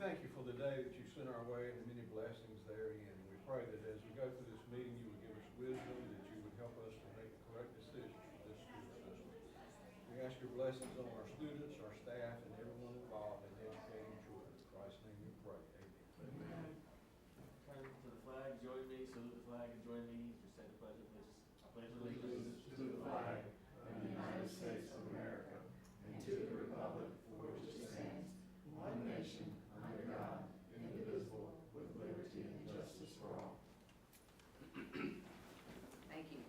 thank you for the day that you sent our way and the many blessings therein. We pray that as we go through this meeting, you would give us wisdom, that you would help us to make the correct decisions for this school system. We ask your blessings on our students, our staff, and everyone involved in educating children. In Christ's name we pray. Amen. Turn to the flag, join me, salute the flag, and join me. Just say the pledge of allegiance. I pledge allegiance to the flag of the United States of America and to the republic for which it stands, one nation, under God, indivisible, with liberty and justice for all. Thank you.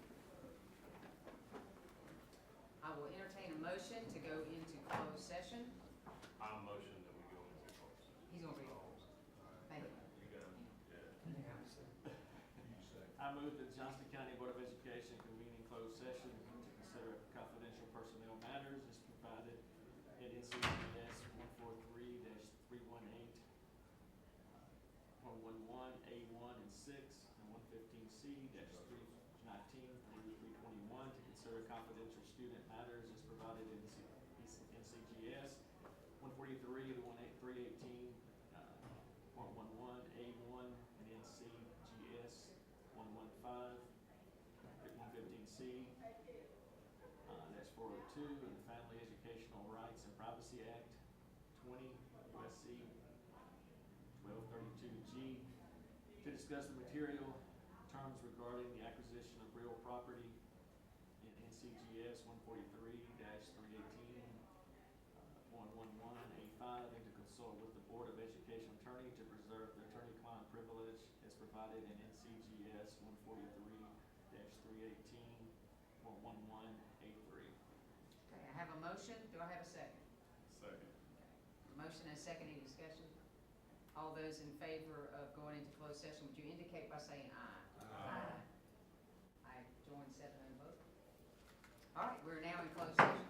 I will entertain a motion to go into closed session. I motion that we go into closed session. He's going to read it. Thank you. You got it? I move that Johnston County Board of Education convene in closed session to consider confidential personnel matters as provided in NCGS 143-318, 111, A1 and 6, and 115C-319 through 321 to consider confidential student matters as provided in NCGS 143-318, 111, A1, and NCGS 115, 115C, that's 402, and the Family Educational Rights and Privacy Act, 20 USC 1232G, to discuss the material terms regarding the acquisition of real property in NCGS 143-318, 111A5, and to consult with the Board of Education attorney to preserve the attorney-client privilege as provided in NCGS 143-318, 111A3. Okay, I have a motion. Do I have a second? Second. Motion and a second. Any discussion? All those in favor of going into closed session, would you indicate by saying aye? Aye. I join 7 and vote. All right, we're now in closed session.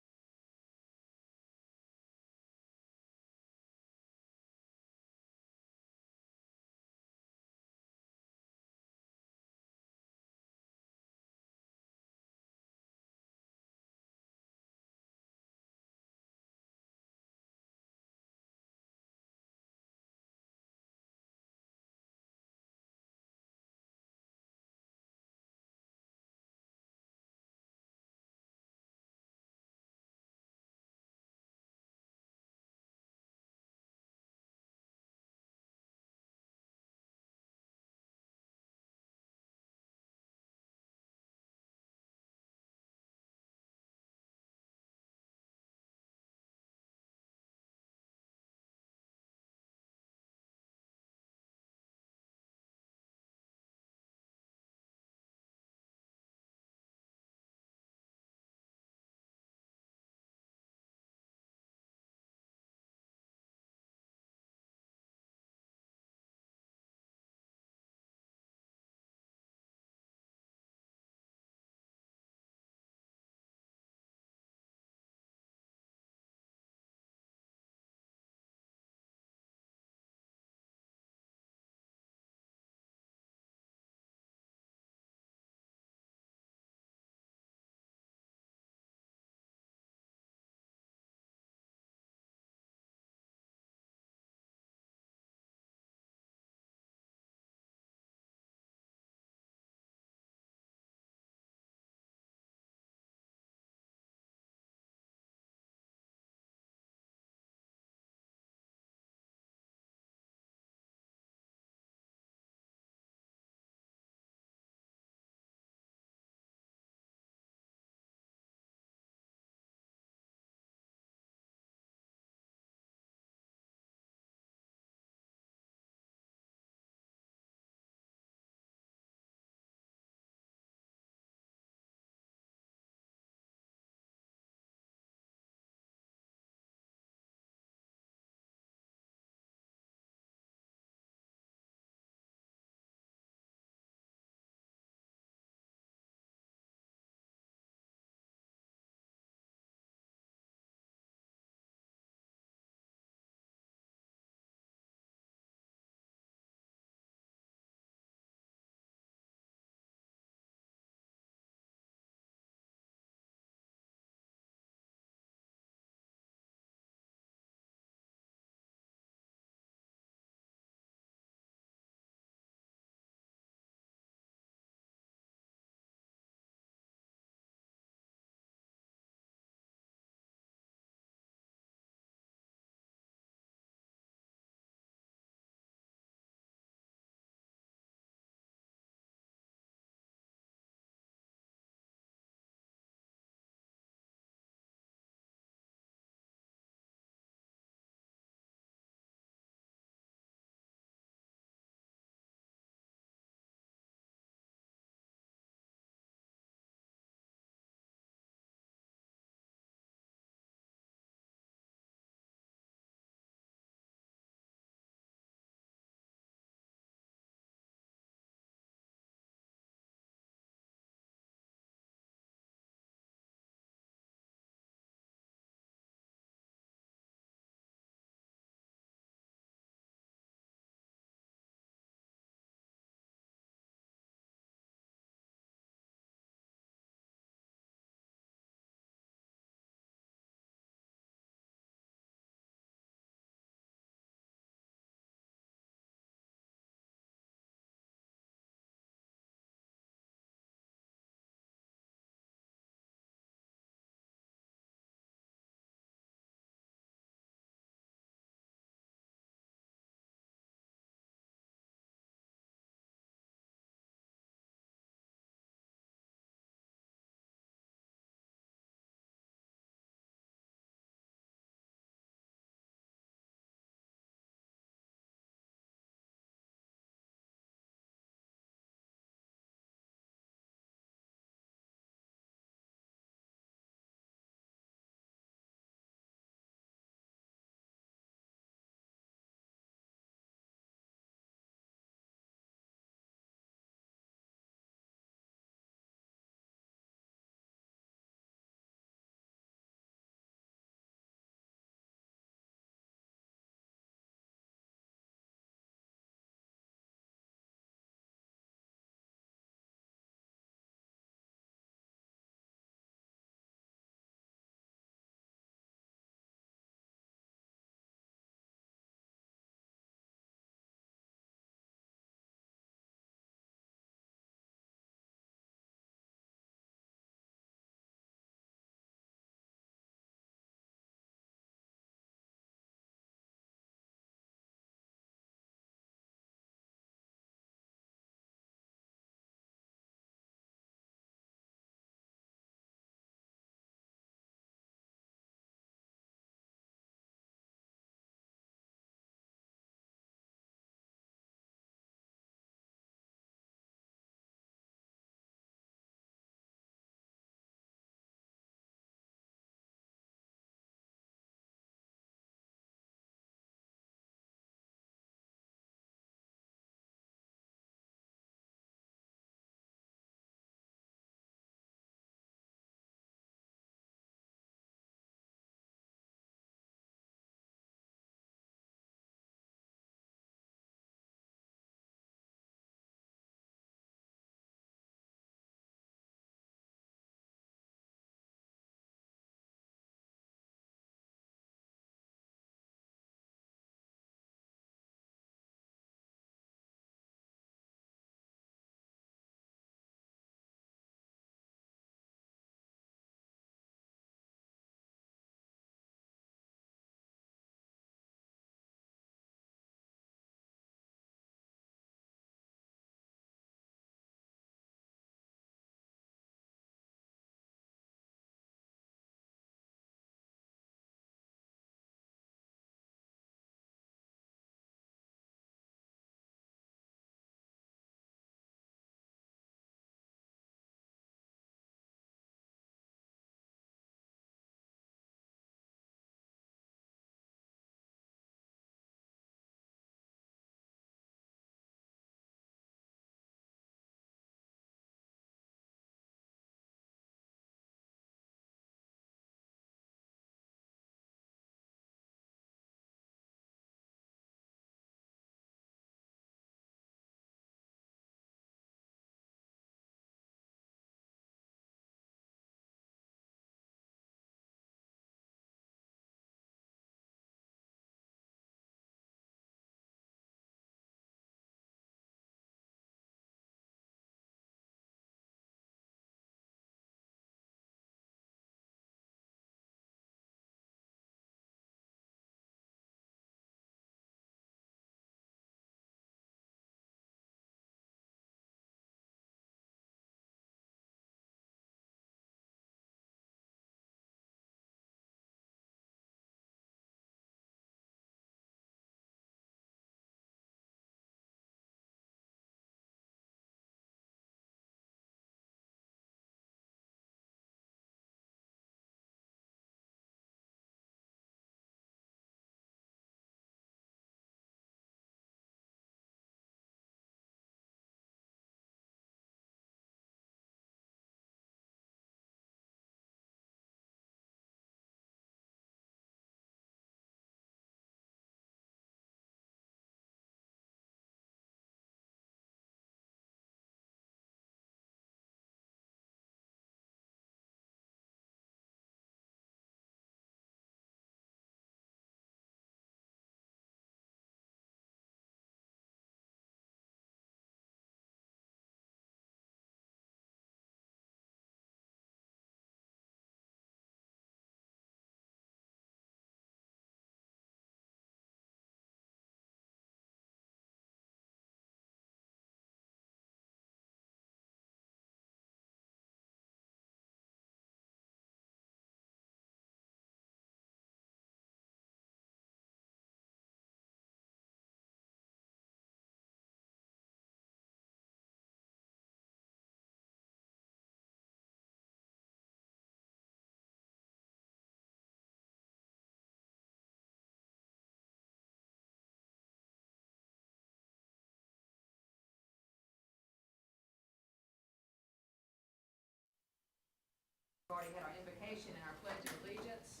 We've already had our invocation and our pledge of allegiance.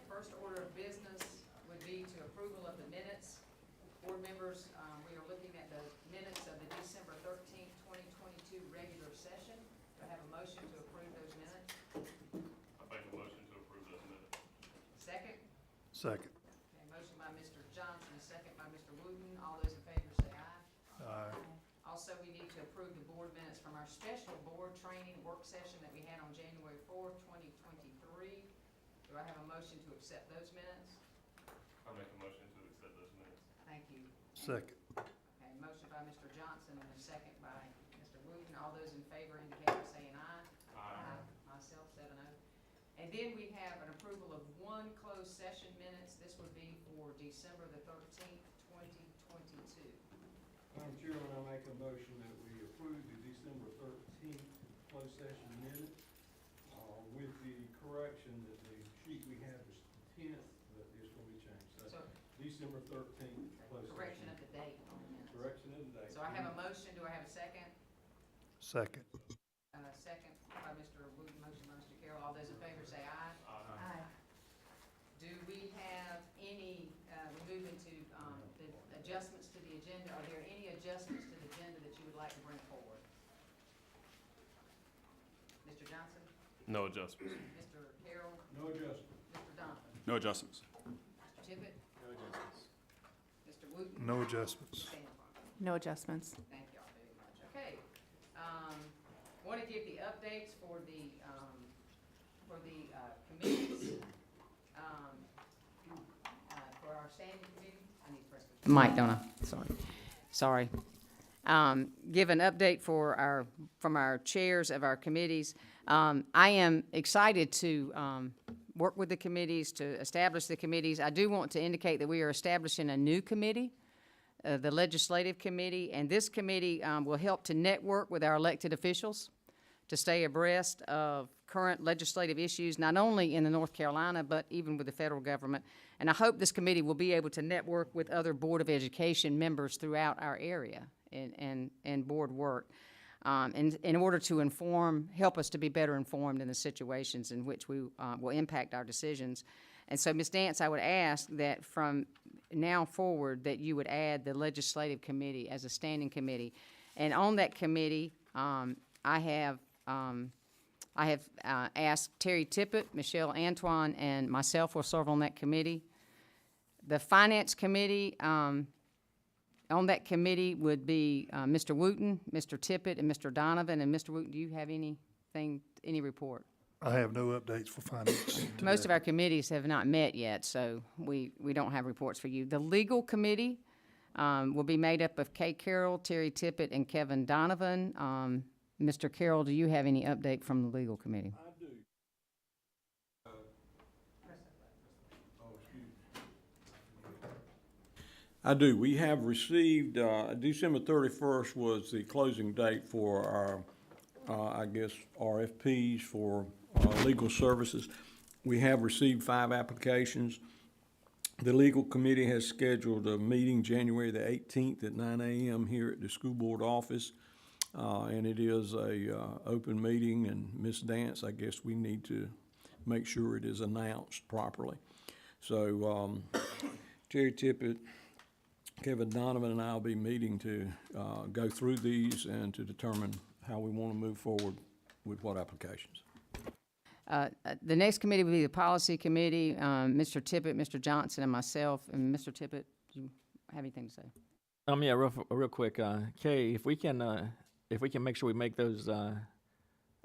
First order of business would be to approval of the minutes. Board members, we are looking at the minutes of the December 13th, 2022 regular session. Do I have a motion to approve those minutes? I make a motion to approve those minutes. Second? Second. Okay, motion by Mr. Johnston, second by Mr. Wooten. All those in favor say aye. Aye. Also, we need to approve the board minutes from our special board training work session that we had on January 4th, 2023. Do I have a motion to accept those minutes? I make a motion to accept those minutes. Thank you. Second. Okay, motion by Mr. Johnson and a second by Mr. Wooten. All those in favor indicate by saying aye. Aye. Myself, 7-0. And then we have an approval of one closed session minutes. This would be for December the 13th, 2022. Madam Chairman, I make a motion that we approve the December 13th closed session minutes, with the correction that the sheet we have is the 10th, but it's going to be changed. So So, December 13th closed correction session. of the date on the minutes. Correction of the date. So I have a motion. Do I have a second? Second. Second by Mr. Wooten, motion by Mr. Carroll. All those in favor say aye. Aye. Do we have any, we move into the adjustments to the agenda. Are there any adjustments to the agenda that you would like to bring forward? Mr. Johnson? No adjustments. Mr. Carroll? No adjustment. Mr. Donovan? No adjustments. Mr. Tippett? No adjustments. Mr. Wooten? No adjustments. Stand by. No adjustments. Thank y'all very much. Okay. Want to give the updates for the committees. For our standing committee, I need to press the mic, don't I? Sorry. Give an update for from our chairs of our committees. I am excited to work with the committees, to establish the committees. I do want to indicate that we are establishing a new committee, the Legislative Committee, and this committee will help to network with our elected officials to stay abreast of current legislative issues, not only in the North Carolina, but even with the federal government. And I hope this committee will be able to network with other Board of Education members throughout our area and board work in order to help us to be better informed in the situations in which we will impact our decisions. And so, Ms. Dance, I would ask that from now forward that you would add the Legislative Committee as a standing committee. And on that committee, I have asked Terry Tippett, Michelle Antoine, and myself will serve on that committee. The Finance Committee, on that committee would be Mr. Wooten, Mr. Tippett, and Mr. Donovan. And Mr. Wooten, do you have any report? I have no updates for finance. Most of our committees have not met yet, so we don't have reports for you. The Legal Committee will be made up of Kay Carroll, Terry Tippett, and Kevin Donovan. Mr. Carroll, do you have any update from the Legal Committee? I do. Excuse me. I do. We have received, December 31st was the closing date for our, I guess, RFPs for legal services. We have received 5 applications. The Legal Committee has scheduled a meeting January the 18th at 9 a.m. here at the school board office. And it is a open meeting, and Ms. Dance, I guess we need to make sure it is announced properly. So Terry Tippett, Kevin Donovan, and I will be meeting to go through these and to determine how we want to move forward with what applications. The next committee will be the Policy Committee, Mr. Tippett, Mr. Johnson, and myself. And Mr. Tippett, do you have anything to say? Yeah, real quick, Kay, if we can make sure we make those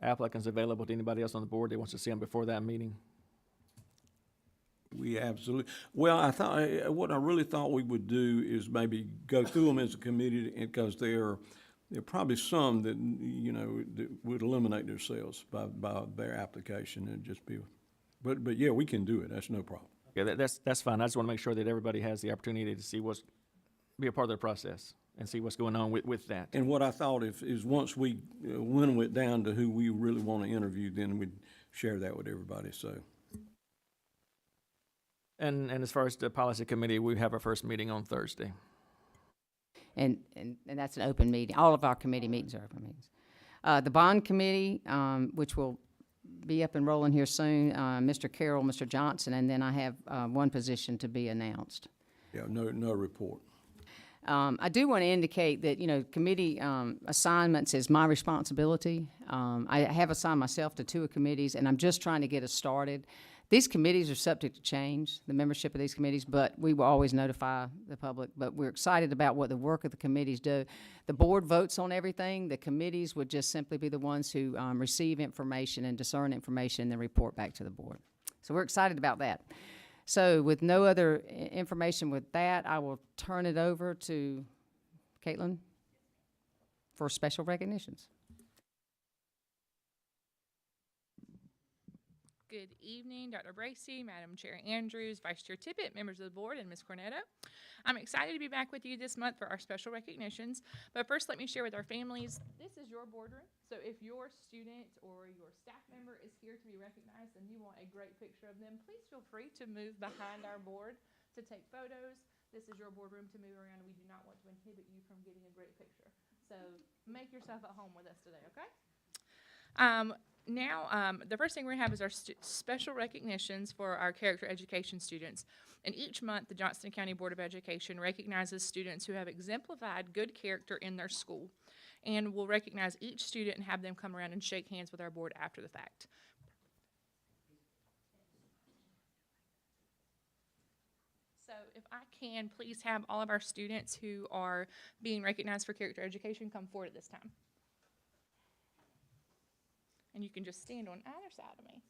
applicants available to anybody else on the board that wants to see them before that meeting. We absolutely, well, what I really thought we would do is maybe go through them as a committee, because there are probably some that, that would eliminate themselves by their application and just be, but yeah, we can do it. That's no problem. Yeah, that's fine. I just want to make sure that everybody has the opportunity to see be a part of the process and see what's going on with that. And what I thought is once we winnow it down to who we really want to interview, then we'd share that with everybody, so. And as far as the Policy Committee, we have our first meeting on Thursday. And that's an open meeting. All of our committee meetings are open meetings. The Bond Committee, which will be up and rolling here soon, Mr. Carroll, Mr. Johnston, and then I have one position to be announced. Yeah, no report. I do want to indicate that, committee assignments is my responsibility. I have assigned myself to 2 committees, and I'm just trying to get us started. These committees are subject to change, the membership of these committees, but we will always notify the public. But we're excited about what the work of the committees do. The board votes on everything. The committees would just simply be the ones who receive information and discern information and then report back to the board. So we're excited about that. So with no other information with that, I will turn it over to Caitlin for special recognitions. Good evening, Dr. Bracy, Madam Chair Andrews, Vice Chair Tippett, members of the board, and Ms. Cornetto. I'm excited to be back with you this month for our special recognitions. But first, let me share with our families, this is your boardroom. So if your student or your staff member is here to be recognized and you want a great picture of them, please feel free to move behind our board to take photos. This is your boardroom to move around. We do not want to inhibit you from getting a great picture. So make yourself at home with us today, okay? The first thing we're going to have is our special recognitions for our character education students. And each month, the Johnston County Board of Education recognizes students who have exemplified good character in their school. And we'll recognize each student and have them come around and shake hands with our board after the fact. So if I can, please have all of our students who are being recognized for character education come forward at this time. And you can just stand on either side of me.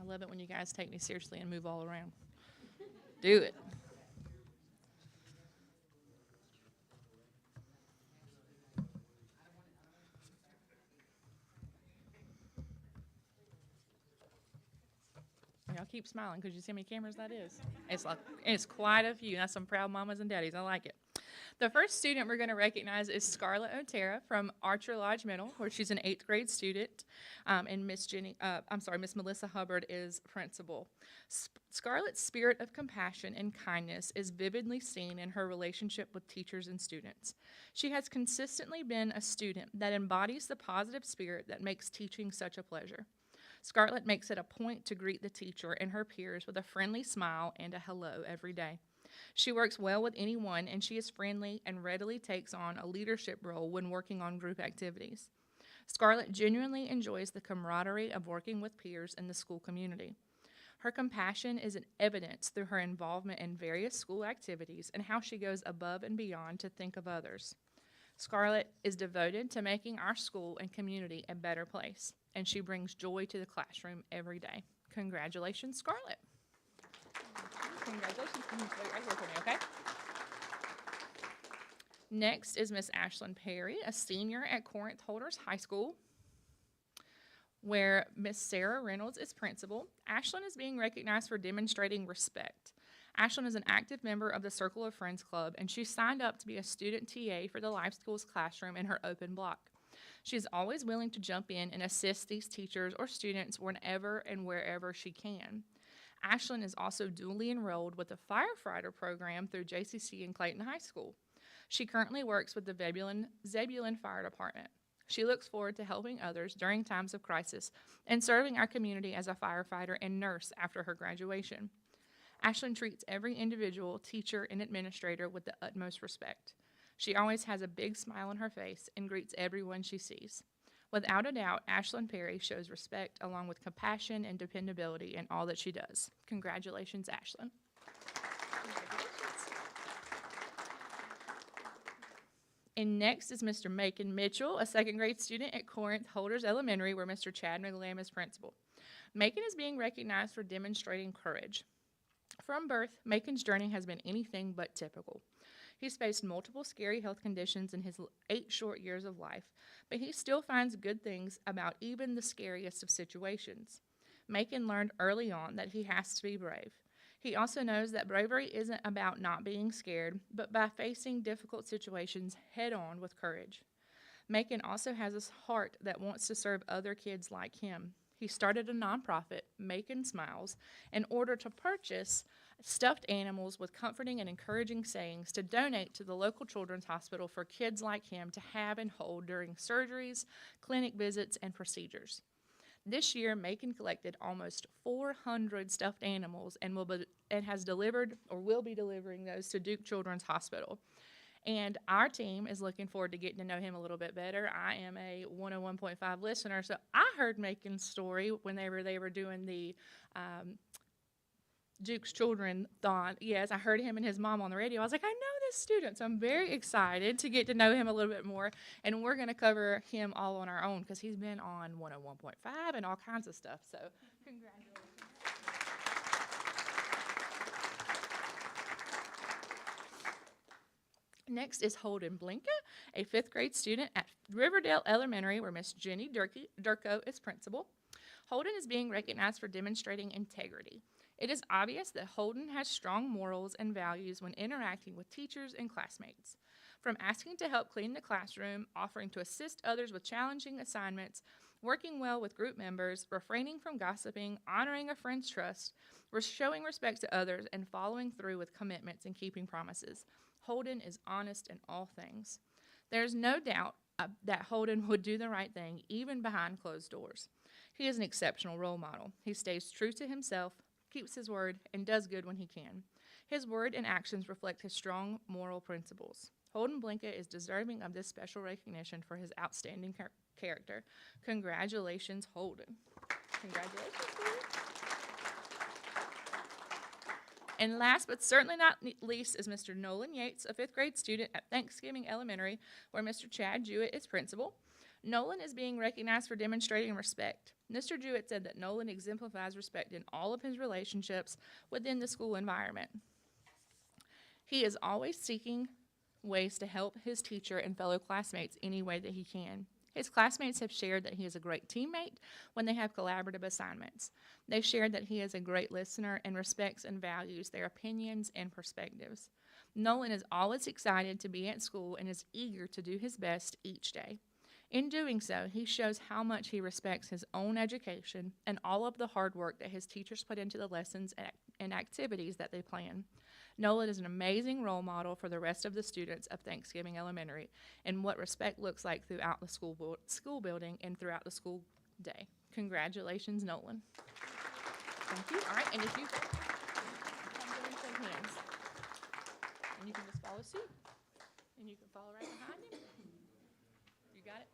I love it when you guys take me seriously and move all around. Do it. Y'all keep smiling because you see how many cameras that is. It's quite a few. That's some proud mamas and daddies. I like it. The first student we're going to recognize is Scarlett Otera from Archer Lodge Middle, where she's an 8th grade student, and Miss Melissa Hubbard is principal. Scarlett's spirit of compassion and kindness is vividly seen in her relationship with teachers and students. She has consistently been a student that embodies the positive spirit that makes teaching such a pleasure. Scarlett makes it a point to greet the teacher and her peers with a friendly smile and a hello every day. She works well with anyone, and she is friendly and readily takes on a leadership role when working on group activities. Scarlett genuinely enjoys the camaraderie of working with peers in the school community. Her compassion is an evidence through her involvement in various school activities and how she goes above and beyond to think of others. Scarlett is devoted to making our school and community a better place, and she brings joy to the classroom every day. Congratulations, Scarlett. Congratulations. Wait right here for me, okay? Next is Miss Ashlyn Perry, a senior at Corinth Holders High School, where Miss Sarah Reynolds is principal. Ashlyn is being recognized for demonstrating respect. Ashlyn is an active member of the Circle of Friends Club, and she signed up to be a student TA for the Life Skills classroom in her open block. She is always willing to jump in and assist these teachers or students whenever and wherever she can. Ashlyn is also dually enrolled with the firefighter program through JCC and Clayton High School. She currently works with the Zebulon Fire Department. She looks forward to helping others during times of crisis and serving our community as a firefighter and nurse after her graduation. Ashlyn treats every individual, teacher, and administrator with the utmost respect. She always has a big smile on her face and greets everyone she sees. Without a doubt, Ashlyn Perry shows respect along with compassion and dependability in all that she does. Congratulations, Ashlyn. Congratulations. And next is Mr. Macon Mitchell, a 2nd grade student at Corinth Holders Elementary, where Mr. Chad McGlam is principal. Macon is being recognized for demonstrating courage. From birth, Macon's journey has been anything but typical. He's faced multiple scary health conditions in his 8 short years of life, but he still finds good things about even the scariest of situations. Macon learned early on that he has to be brave. He also knows that bravery isn't about not being scared, but by facing difficult situations head-on with courage. Macon also has a heart that wants to serve other kids like him. He started a nonprofit, Macon Smiles, in order to purchase stuffed animals with comforting and encouraging sayings to donate to the local children's hospital for kids like him to have and hold during surgeries, clinic visits, and procedures. This year, Macon collected almost 400 stuffed animals and has delivered or will be delivering those to Duke Children's Hospital. And our team is looking forward to getting to know him a little bit better. I am a 101.5 listener, so I heard Macon's story when they were doing the Duke's Children Thon. Yes, I heard him and his mom on the radio. I was like, I know this student, so I'm very excited to get to know him a little bit more. And we're going to cover him all on our own because he's been on 101.5 and all kinds of stuff. So congratulations. Next is Holden Blinka, a 5th grade student at Riverdale Elementary, where Miss Jenny Durko is principal. Holden is being recognized for demonstrating integrity. It is obvious that Holden has strong morals and values when interacting with teachers and classmates. From asking to help clean the classroom, offering to assist others with challenging assignments, working well with group members, refraining from gossiping, honoring a friend's trust, showing respect to others, and following through with commitments and keeping promises. Holden is honest in all things. There is no doubt that Holden would do the right thing, even behind closed doors. He is an exceptional role model. He stays true to himself, keeps his word, and does good when he can. His word and actions reflect his strong moral principles. Holden Blinka is deserving of this special recognition for his outstanding character. Congratulations, Holden. Congratulations, Holden. And last but certainly not least is Mr. Nolan Yates, a 5th grade student at Thanksgiving Elementary, where Mr. Chad Jewett is principal. Nolan is being recognized for demonstrating respect. Mr. Jewett said that Nolan exemplifies respect in all of his relationships within the school environment. He is always seeking ways to help his teacher and fellow classmates any way that he can. His classmates have shared that he is a great teammate when they have collaborative assignments. They've shared that he is a great listener and respects and values their opinions and perspectives. Nolan is always excited to be at school and is eager to do his best each day. In doing so, he shows how much he respects his own education and all of the hard work that his teachers put into the lessons and activities that they plan. Nolan is an amazing role model for the rest of the students of Thanksgiving Elementary and what respect looks like throughout the school building and throughout the school day. Congratulations, Nolan. Thank you. All right, and if you come down and shake hands, and you can just follow suit, and you can follow right behind him. You got it?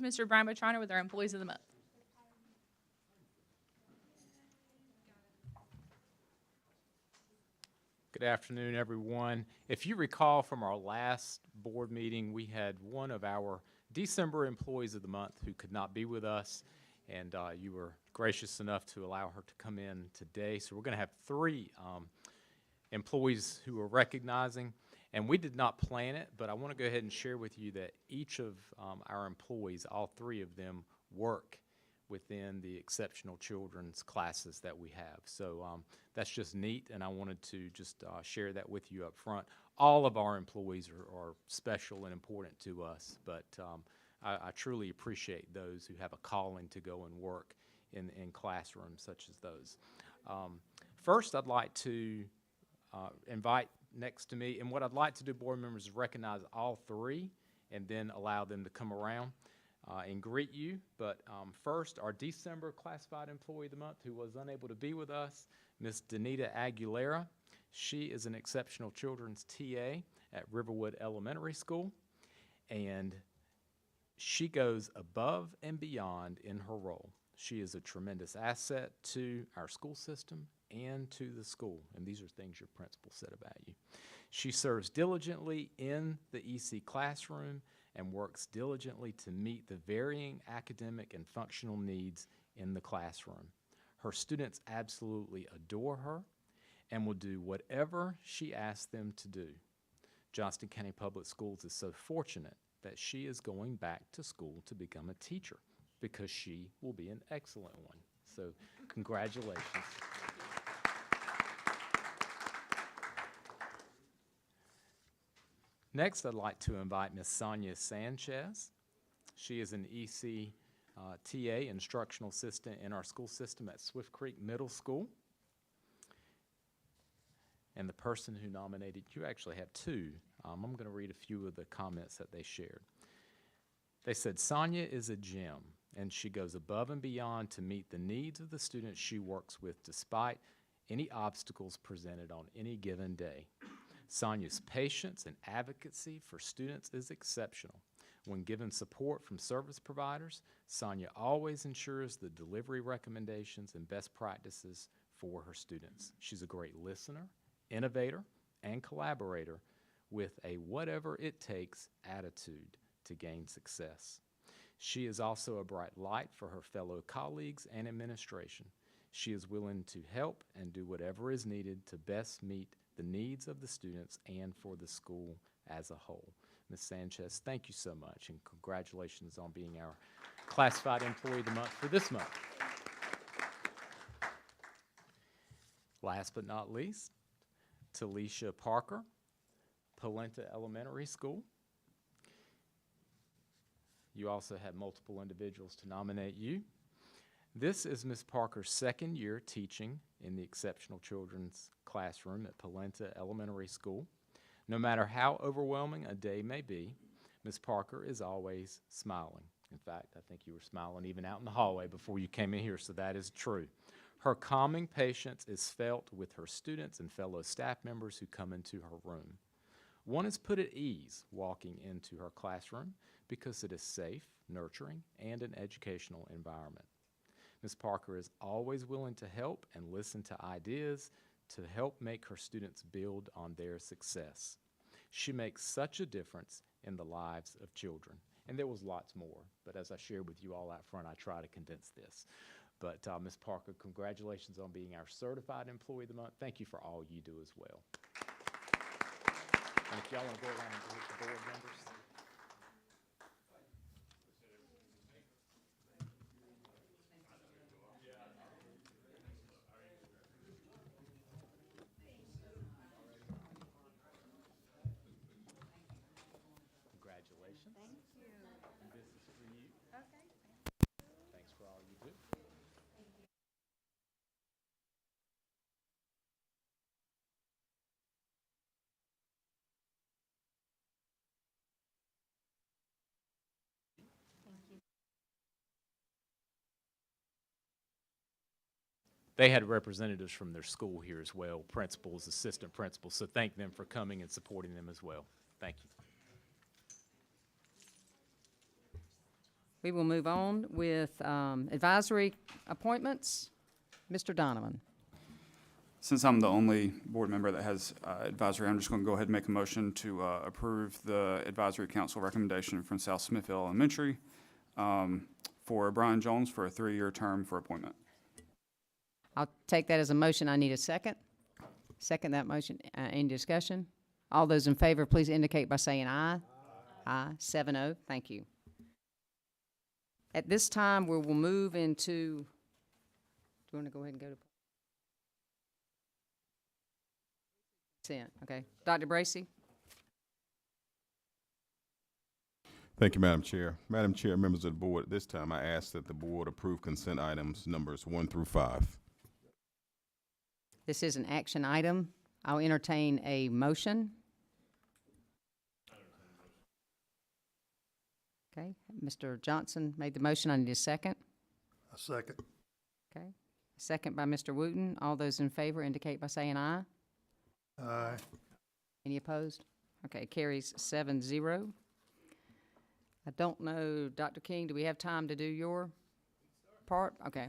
Mr. Brian Botrano with our Employees of the Month. Good afternoon, everyone. If you recall from our last board meeting, we had one of our December Employees of the Month who could not be with us, and you were gracious enough to allow her to come in today. So we're going to have 3 employees who are recognizing, and we did not plan it, but I want to go ahead and share with you that each of our employees, all 3 of them, work within the exceptional children's classes that we have. So that's just neat, and I wanted to just share that with you up front. All of our employees are special and important to us, but I truly appreciate those who have a calling to go and work in classrooms such as those. First, I'd like to invite next to me, and what I'd like to do, board members, is recognize all 3 and then allow them to come around and greet you. But first, our December Classified Employee of the Month, who was unable to be with us, Ms. Danita Aguilera. She is an exceptional children's TA at Riverwood Elementary School. And She goes above and beyond in her role. She is a tremendous asset to our school system and to the school, and these are things your principal said about you. She serves diligently in the EC classroom and works diligently to meet the varying academic and functional needs in the classroom. Her students absolutely adore her and will do whatever she asks them to do. Johnston County Public Schools is so fortunate that she is going back to school to become a teacher because she will be an excellent one. So congratulations. Next, I'd like to invite Ms. Sonia Sanchez. She is an EC TA, instructional assistant in our school system at Swift Creek Middle School. And the person who nominated, you actually have two. I'm going to read a few of the comments that they shared. They said, Sonia is a gem, and she goes above and beyond to meet the needs of the students she works with despite any obstacles presented on any given day. Sonia's patience and advocacy for students is exceptional. When given support from service providers, Sonia always ensures the delivery recommendations and best practices for her students. She's a great listener, innovator, and collaborator with a whatever it takes attitude to gain success. She is also a bright light for her fellow colleagues and administration. She is willing to help and do whatever is needed to best meet the needs of the students and for the school as a whole. Ms. Sanchez, thank you so much, and congratulations on being our Classified Employee of the Month for this month. Last but not least, Talisha Parker, Polenta Elementary School. You also had multiple individuals to nominate you. This is Ms. Parker's second year teaching in the exceptional children's classroom at Polenta Elementary School. No matter how overwhelming a day may be, Ms. Parker is always smiling. In fact, I think you were smiling even out in the hallway before you came in here, so that is true. Her calming patience is felt with her students and fellow staff members who come into her room. One is put at ease walking into her classroom because it is safe, nurturing, and an educational environment. Ms. Parker is always willing to help and listen to ideas to help make her students build on their success. She makes such a difference in the lives of children. And there was lots more, but as I shared with you all out front, I try to condense this. But Ms. Parker, congratulations on being our Certified Employee of the Month. Thank you for all you do as well. And if y'all want to go around and greet the board members. Congratulations. Thank you. And this is for you. Okay. Thanks for all you do. They had representatives from their school here as well, principals, assistant principals, so thank them for coming and supporting them as well. Thank you. We will move on with advisory appointments. Mr. Donovan. Since I'm the only board member that has advisory, I'm just going to go ahead and make a motion to approve the advisory council recommendation from South Smithfield Elementary for Brian Jones for a 3-year term for appointment. I'll take that as a motion. I need a second. Second that motion. Any discussion? All those in favor, please indicate by saying aye. Aye. 7-0. Thank you. At this time, we will move into, do you want to go ahead and go to consent? Okay. Dr. Bracy? Thank you, Madam Chair. Madam Chair, members of the board, at this time I ask that the board approve consent items numbers 1 through 5. This is an action item. I'll entertain a motion. Okay, Mr. Johnston made the motion. I need a second. A second. Okay, second by Mr. Wooten. All those in favor indicate by saying aye. Aye. Any opposed? Okay, carries 7-0. I don't know, Dr. King, do we have time to do your part? Okay.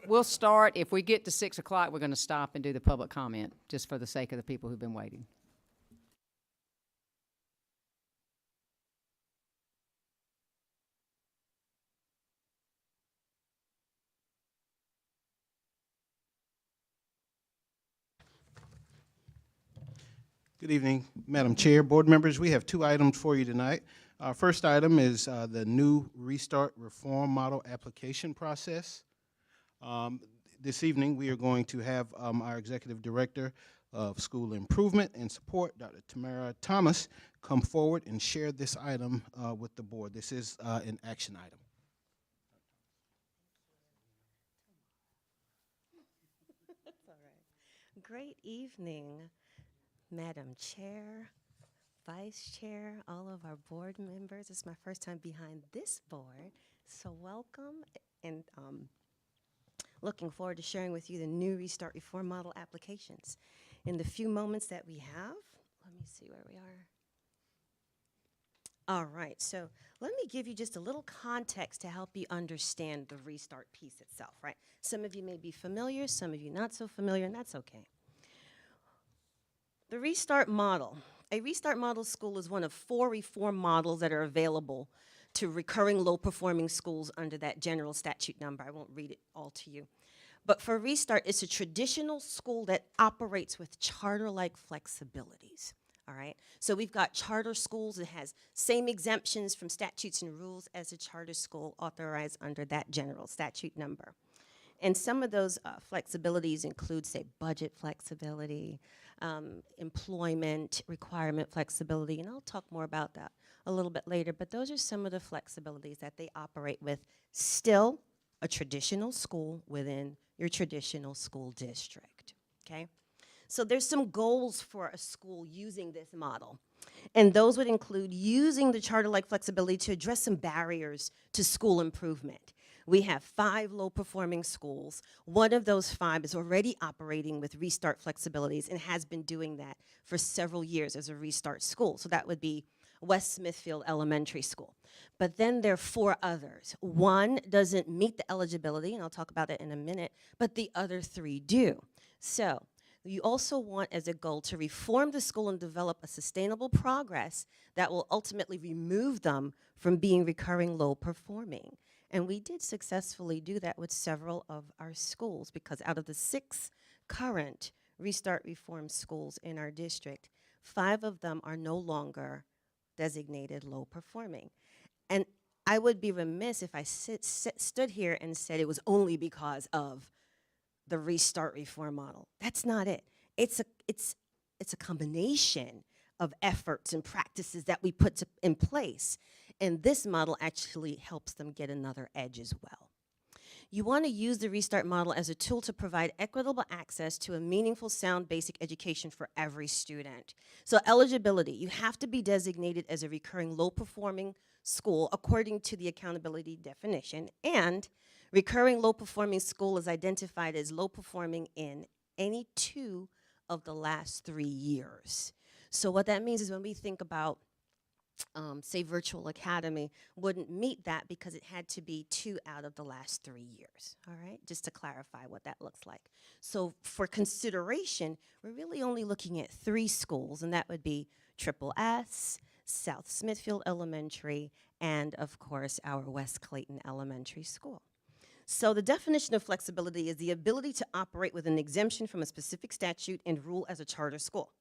We'll start. If we get to 6 o'clock, we're going to stop and do the public comment, just for the sake of the people who've been waiting. Good evening, Madam Chair, board members. We have 2 items for you tonight. Our first item is the new Restart Reform Model application process. This evening, we are going to have our Executive Director of School Improvement and Support, Dr. Tamara Thomas, come forward and share this item with the board. This is an action item. That's all right. Great evening, Madam Chair, Vice Chair, all of our board members. It's my first time behind this board, so welcome, and looking forward to sharing with you the new Restart Reform Model applications. In the few moments that we have, let me see where we are. All right, so let me give you just a little context to help you understand the Restart piece itself, right? Some of you may be familiar, some of you not so familiar, and that's okay. The Restart Model. A Restart Model school is one of 4 reform models that are available to recurring low-performing schools under that general statute number. I won't read it all to you. But for Restart, it's a traditional school that operates with charter-like flexibilities, all right? So we've got charter schools that has same exemptions from statutes and rules as a charter school authorized under that general statute number. And some of those flexibilities include, say, budget flexibility, employment requirement flexibility, and I'll talk more about that a little bit later, but those are some of the flexibilities that they operate with. Still a traditional school within your traditional school district, okay? So there's some goals for a school using this model, and those would include using the charter-like flexibility to address some barriers to school improvement. We have 5 low-performing schools. One of those 5 is already operating with Restart flexibilities and has been doing that for several years as a Restart school. So that would be West Smithfield Elementary School. But then there are 4 others. One doesn't meet the eligibility, and I'll talk about it in a minute, but the other 3 do. So you also want as a goal to reform the school and develop a sustainable progress that will ultimately remove them from being recurring low-performing. And we did successfully do that with several of our schools, because out of the 6 current Restart Reform schools in our district, 5 of them are no longer designated low performing. And I would be remiss if I stood here and said it was only because of the Restart Reform model. That's not it. It's a combination of efforts and practices that we put in place. And this model actually helps them get another edge as well. You want to use the Restart model as a tool to provide equitable access to a meaningful, sound, basic education for every student. So eligibility, you have to be designated as a recurring low-performing school according to the accountability definition, and recurring low-performing school is identified as low-performing in any 2 of the last 3 years. So what that means is when we think about say Virtual Academy wouldn't meet that because it had to be 2 out of the last 3 years, all right? Just to clarify what that looks like. So for consideration, we're really only looking at 3 schools, and that would be Triple S, South Smithfield Elementary, and of course our West Clayton Elementary School. So the definition of flexibility is the ability to operate with an exemption from a specific statute and rule as a charter school.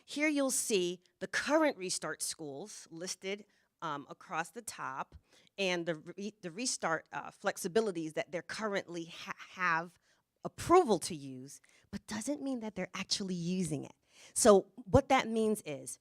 Here you'll see the current Restart schools listed across the top, and the Restart flexibilities that they currently have approval to use, but doesn't mean that they're actually using it. So what that means is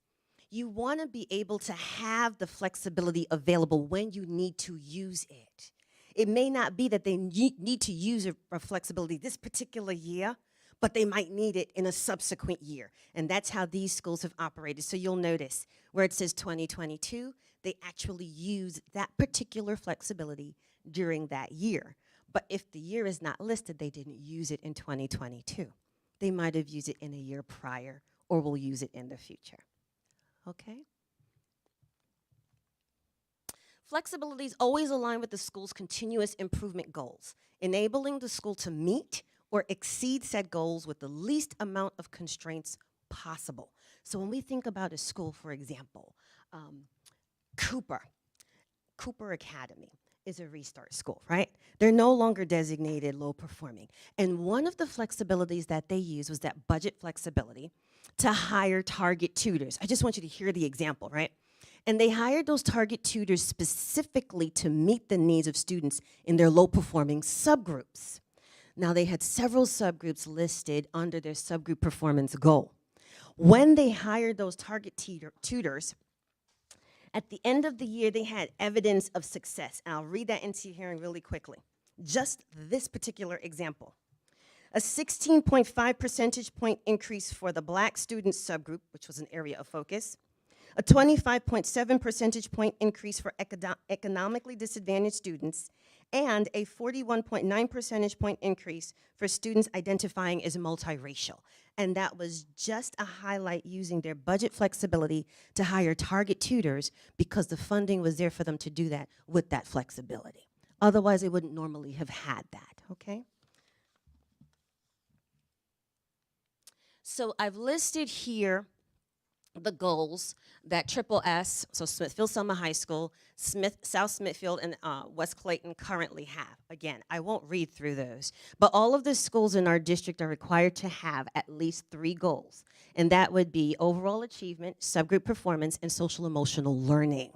you want to be able to have the flexibility available when you need to use it. It may not be that they need to use a flexibility this particular year, but they might need it in a subsequent year. And that's how these schools have operated. So you'll notice where it says 2022, they actually use that particular flexibility during that year. But if the year is not listed, they didn't use it in 2022. They might have used it in a year prior, or will use it in the future. Okay? Flexibilities always align with the school's continuous improvement goals, enabling the school to meet or exceed said goals with the least amount of constraints possible. So when we think about a school, for example, Cooper Academy is a restart school, right? They're no longer designated low performing. And one of the flexibilities that they used was that budget flexibility to hire target tutors. I just want you to hear the example, right? And they hired those target tutors specifically to meet the needs of students in their low performing subgroups. Now they had several subgroups listed under their subgroup performance goal. When they hired those target tutors, at the end of the year, they had evidence of success. And I'll read that into your hearing really quickly. Just this particular example. A 16.5 percentage point increase for the Black student subgroup, which was an area of focus. A 25.7 percentage point increase for economically disadvantaged students, and a 41.9 percentage point increase for students identifying as multiracial. And that was just a highlight using their budget flexibility to hire target tutors because the funding was there for them to do that with that flexibility. Otherwise, they wouldn't normally have had that, okay? So I've listed here the goals that Triple S, so Smithfield-Selma High School, South Smithfield, and West Clayton currently have. Again, I won't read through those, but all of the schools in our district are required to have at least 3 goals, and that would be overall achievement, subgroup performance, and social emotional learning.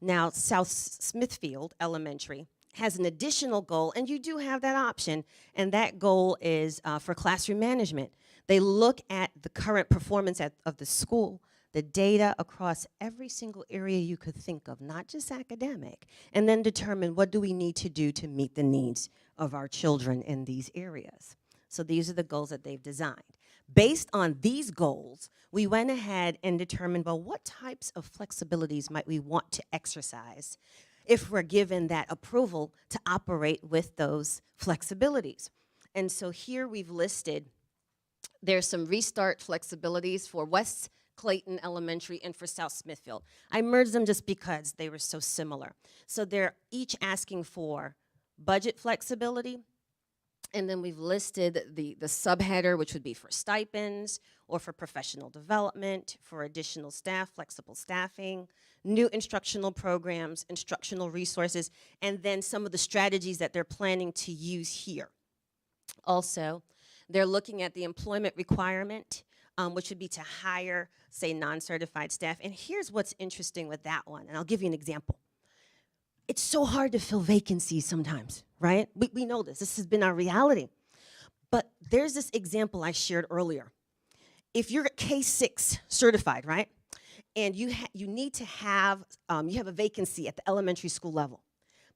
Now, South Smithfield Elementary has an additional goal, and you do have that option, and that goal is for classroom management. They look at the current performance of the school, the data across every single area you could think of, not just academic, and then determine what do we need to do to meet the needs of our children in these areas. So these are the goals that they've designed. Based on these goals, we went ahead and determined, well, what types of flexibilities might we want to exercise if we're given that approval to operate with those flexibilities. And so here we've listed, there's some restart flexibilities for West Clayton Elementary and for South Smithfield. I merged them just because they were so similar. So they're each asking for budget flexibility, and then we've listed the subheader, which would be for stipends or for professional development, for additional staff, flexible staffing, new instructional programs, instructional resources, and then some of the strategies that they're planning to use here. Also, they're looking at the employment requirement, which would be to hire, say, non-certified staff. And here's what's interesting with that one, and I'll give you an example. It's so hard to fill vacancies sometimes, right? We know this. This has been our reality. But there's this example I shared earlier. If you're K-6 certified, right, and you need to have, you have a vacancy at the elementary school level,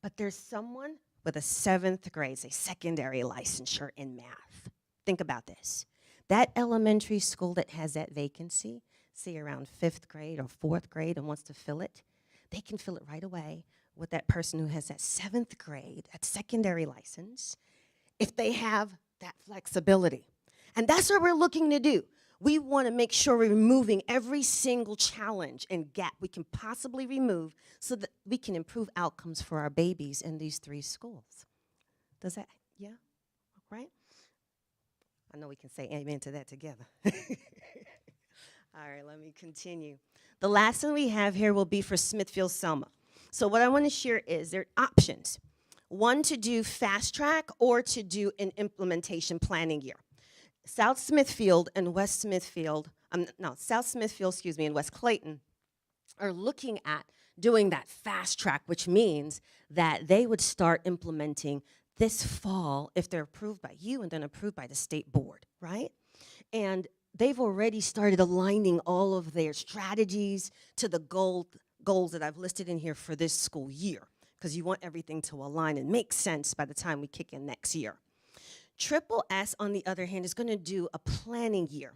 but there's someone with a 7th grade, say, secondary licensure in math. Think about this. That elementary school that has that vacancy, say around 5th grade or 4th grade and wants to fill it, they can fill it right away with that person who has that 7th grade, that secondary license, if they have that flexibility. And that's what we're looking to do. We want to make sure we're removing every single challenge and gap we can possibly remove so that we can improve outcomes for our babies in these 3 schools. Does that, yeah, right? I know we can say amen to that together. All right, let me continue. The last one we have here will be for Smithfield-Selma. So what I want to share is there are options. One, to do fast track or to do an implementation planning year. South Smithfield and West Smithfield, South Smithfield, and West Clayton are looking at doing that fast track, which means that they would start implementing this fall if they're approved by you and then approved by the state board, right? And they've already started aligning all of their strategies to the goals that I've listed in here for this school year, because you want everything to align and make sense by the time we kick in next year. Triple S, on the other hand, is going to do a planning year,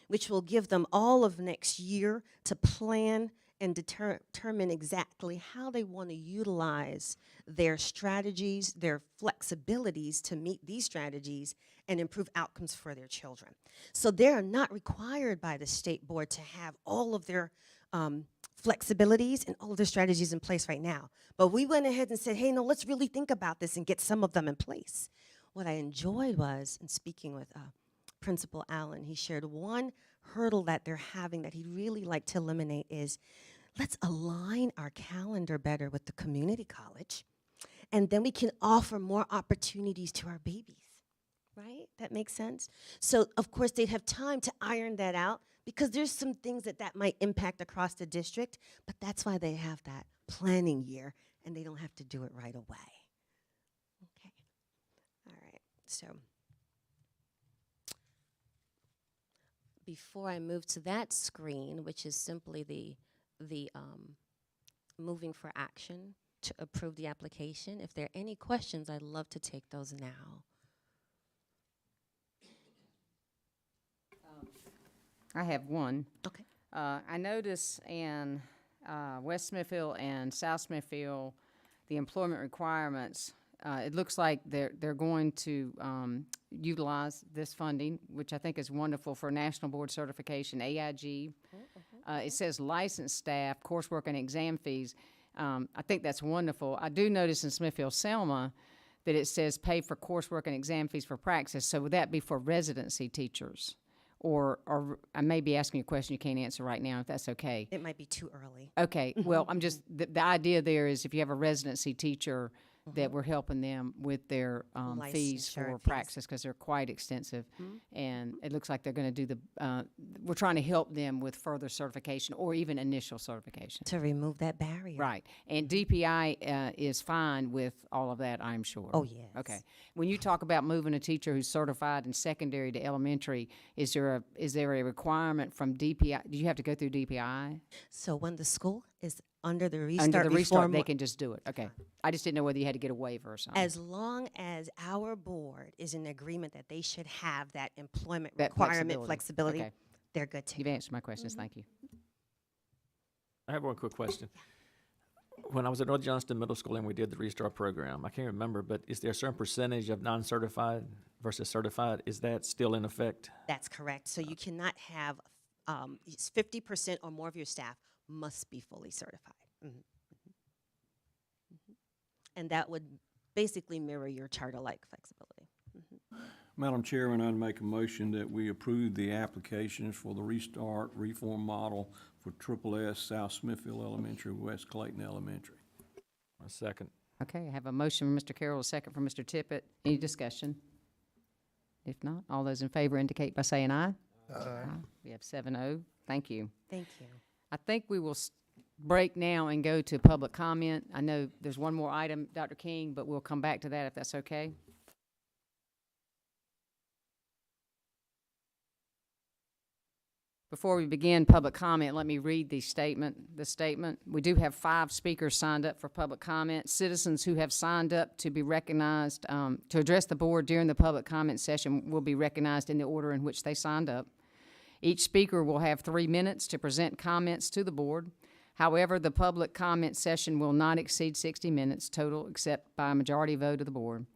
which will give them all of next year to plan and determine exactly how they want to utilize their strategies, their flexibilities to meet these strategies and improve outcomes for their children. So they're not required by the state board to have all of their flexibilities and all of the strategies in place right now. But we went ahead and said, hey, no, let's really think about this and get some of them in place. What I enjoyed was, in speaking with Principal Allen, he shared one hurdle that they're having that he'd really like to eliminate is, let's align our calendar better with the community college, and then we can offer more opportunities to our babies, right? That makes sense? So, of course, they'd have time to iron that out because there's some things that might impact across the district, but that's why they have that planning year, and they don't have to do it right away. Okay. All right. So, before I move to that screen, which is simply the moving for action to approve the application, if there are any questions, I'd love to take those now. I have one. Okay. I notice in West Smithfield and South Smithfield, the employment requirements, it looks like they're going to utilize this funding, which I think is wonderful for National Board Certification, AIG. It says licensed staff, coursework, and exam fees. I think that's wonderful. I do notice in Smithfield Selma that it says pay for coursework and exam fees for praxis. So would that be for residency teachers? Or I may be asking you a question you can't answer right now, if that's okay. It might be too early. Okay, well, I'm just, the idea there is if you have a residency teacher, that we're helping them with their fees Licensure for fees. praxis, because they're quite extensive. And it looks like they're going to do we're trying to help them with further certification or even initial certification. To remove that barrier. Right. And DPI is fine with all of that, I'm sure. Oh, yes. Okay. When you talk about moving a teacher who's certified in secondary to elementary, is there a requirement from DPI? Do you have to go through DPI? So when the school is under the restart, Under the restart, reform, they can just do it. Okay. I just didn't know whether you had to get a waiver or something. as long as our board is in agreement that they should have that employment That requirement flexibility, Okay. they're good to You've go. answered my questions. Thank you. I have one quick question. When I was at North Johnston Middle School and we did the Restart program, I can't remember, but is there a certain percentage of non-certified versus certified? Is that still in effect? That's correct. So you cannot have 50% or more of your staff must be fully certified. And that would basically mirror your charter-like flexibility. Madam Chairman, I'd make a motion that we approve the applications for the Restart Reform Model for S South Smithfield Elementary, West Clayton Elementary. A second. Okay, I have a motion from Mr. Carroll, a second from Mr. Tippett. Any discussion? If not, all those in favor indicate by saying aye. Aye. We have 7-0. Thank you. Thank you. I think we will break now and go to public comment. I know there's one more item, Dr. King, but we'll come back to that if that's okay. Before we begin public comment, let me read the statement. We do have 5 speakers signed up for public comment. Citizens who have signed up to be recognized, to address the board during the public comment session will be recognized in the order in which they signed up. Each speaker will have 3 minutes to present comments to the board. However, the public comment session will not exceed 60 minutes total except by a majority vote of the board.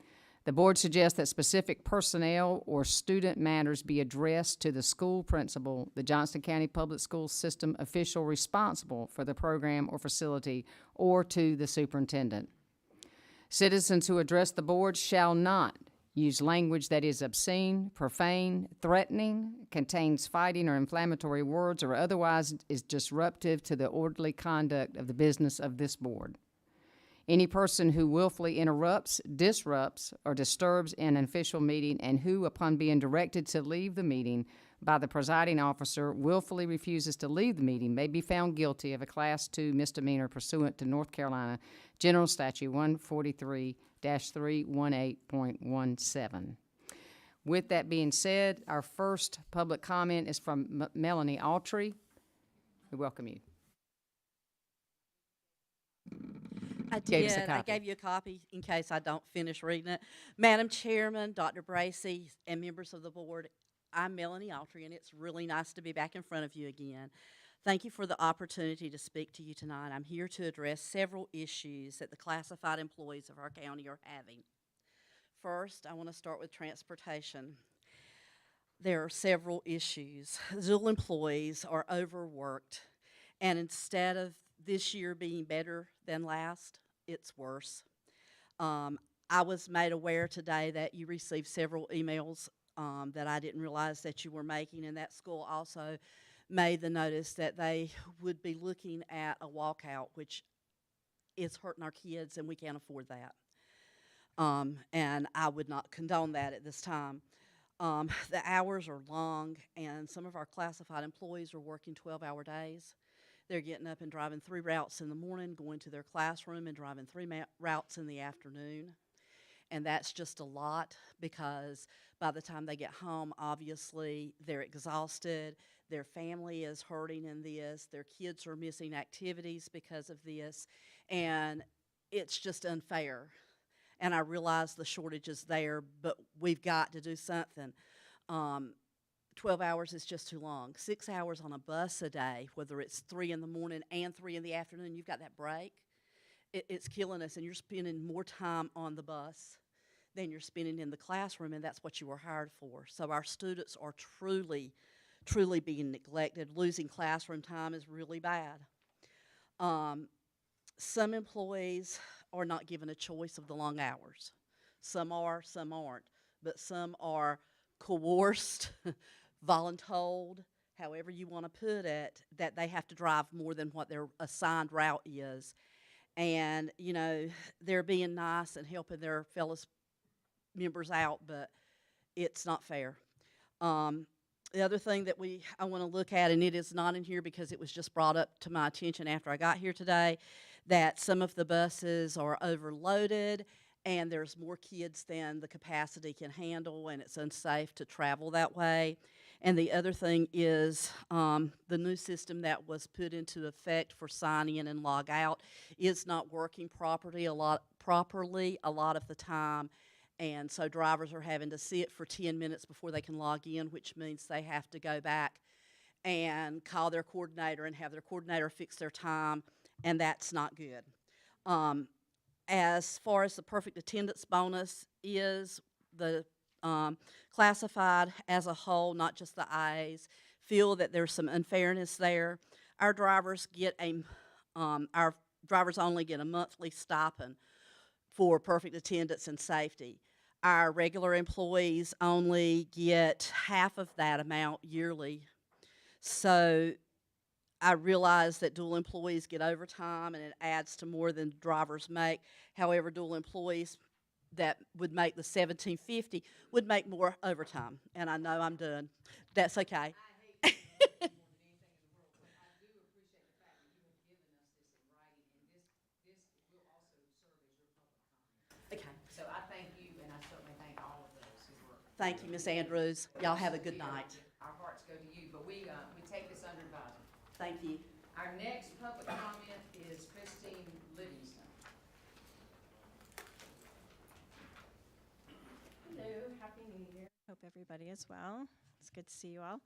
The board suggests that specific personnel or student matters be addressed to the school principal, the Johnston County Public School System official responsible for the program or facility, or to the superintendent. Citizens who address the board shall not use language that is obscene, profane, threatening, contains fighting or inflammatory words, or otherwise is disruptive to the orderly conduct of the business of this board. Any person who willfully interrupts, disrupts, or disturbs an official meeting and who, upon being directed to leave the meeting by the presiding officer, willfully refuses to leave the meeting may be found guilty of a Class 2 misdemeanor pursuant to North Carolina General Statute 143-318.17. With that being said, our first public comment is from Melanie Autry. We welcome you. I Gave us a did. I copy. gave you a copy in case I don't finish reading it. Madam Chairman, Dr. Bracy, and members of the board, I'm Melanie Autry, and it's really nice to be back in front of you again. Thank you for the opportunity to speak to you tonight. I'm here to address several issues that the classified employees of our county are having. First, I want to start with transportation. There are several issues. Zool employees are overworked, And instead of this year being better than last, it's worse. I was made aware today that you received several emails that I didn't realize that you were making, and that school also made the notice that they would be looking at a walkout, which is hurting our kids, and we can't afford that. And I would not condone that at this time. The hours are long, and some of our classified employees are working 12-hour days. They're getting up and driving 3 routes in the morning, going to their classroom, and driving 3 routes in the afternoon. And that's just a lot, because by the time they get home, obviously, they're exhausted. Their family is hurting in this. Their kids are missing activities because of this. And it's just unfair. And I realize the shortage is there, but we've got to do something. 12 hours is just too long. 6 hours on a bus a day, whether it's 3 in the morning and 3 in the afternoon, you've got that break. It's killing us, and you're spending more time on the bus than you're spending in the classroom, and that's what you were hired for. So our students are truly being neglected. Losing classroom time is really bad. Some employees are not given a choice of the long hours. Some are, some aren't. But some are coerced, voluntold, however you want to put it, that they have to drive more than what their assigned route is. And, you know, they're being nice and helping their fellow members out, but it's not fair. The other thing that I want to look at, and it is not in here because it was just brought up to my attention after I got here today, that some of the buses are overloaded and there's more kids than the capacity can handle, and it's unsafe to travel that way. And the other thing is the new system that was put into effect for sign in and log out is not working properly a lot of the time. And so drivers are having to sit for 10 minutes before they can log in, which means they have to go back and call their coordinator and have their coordinator fix their time, and that's not good. As far as the perfect attendance bonus is, the classified as a whole, not just the IAs, feel that there's some unfairness there. Our drivers only get a monthly stipend for perfect attendance and safety. Our regular employees only get half of that amount yearly. So I realize that dual employees get overtime and it adds to more than drivers make. However, dual employees that would make the $17.50 would make more overtime. And I know I'm done. That's okay. Okay. So I thank you, and I certainly thank all of those who work. Thank you, Ms. Andrews. Y'all have a good night. Our hearts go to you, but we take this under advisement. Thank you. Our next public comment is Christine Livingston. Hello, Happy New Year. Hope everybody is well. It's good to see you all.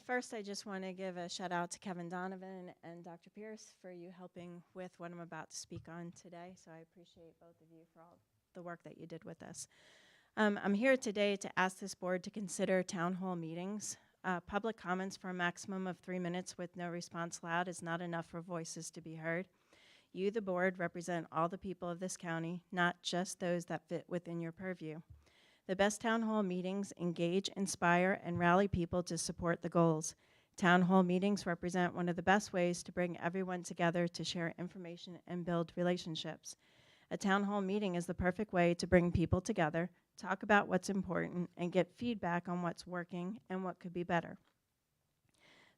First, I just want to give a shout out to Kevin Donovan and Dr. Pierce for you helping with what I'm about to speak on today. So I appreciate both of you for all the work that you did with us. I'm here today to ask this board to consider town hall meetings. Public comments for a maximum of 3 minutes with no response allowed is not enough for voices to be heard. You, the board, represent all the people of this county, not just those that fit within your purview. The best town hall meetings engage, inspire, and rally people to support the goals. Town hall meetings represent one of the best ways to bring everyone together to share information and build relationships. A town hall meeting is the perfect way to bring people together, talk about what's important, and get feedback on what's working and what could be better.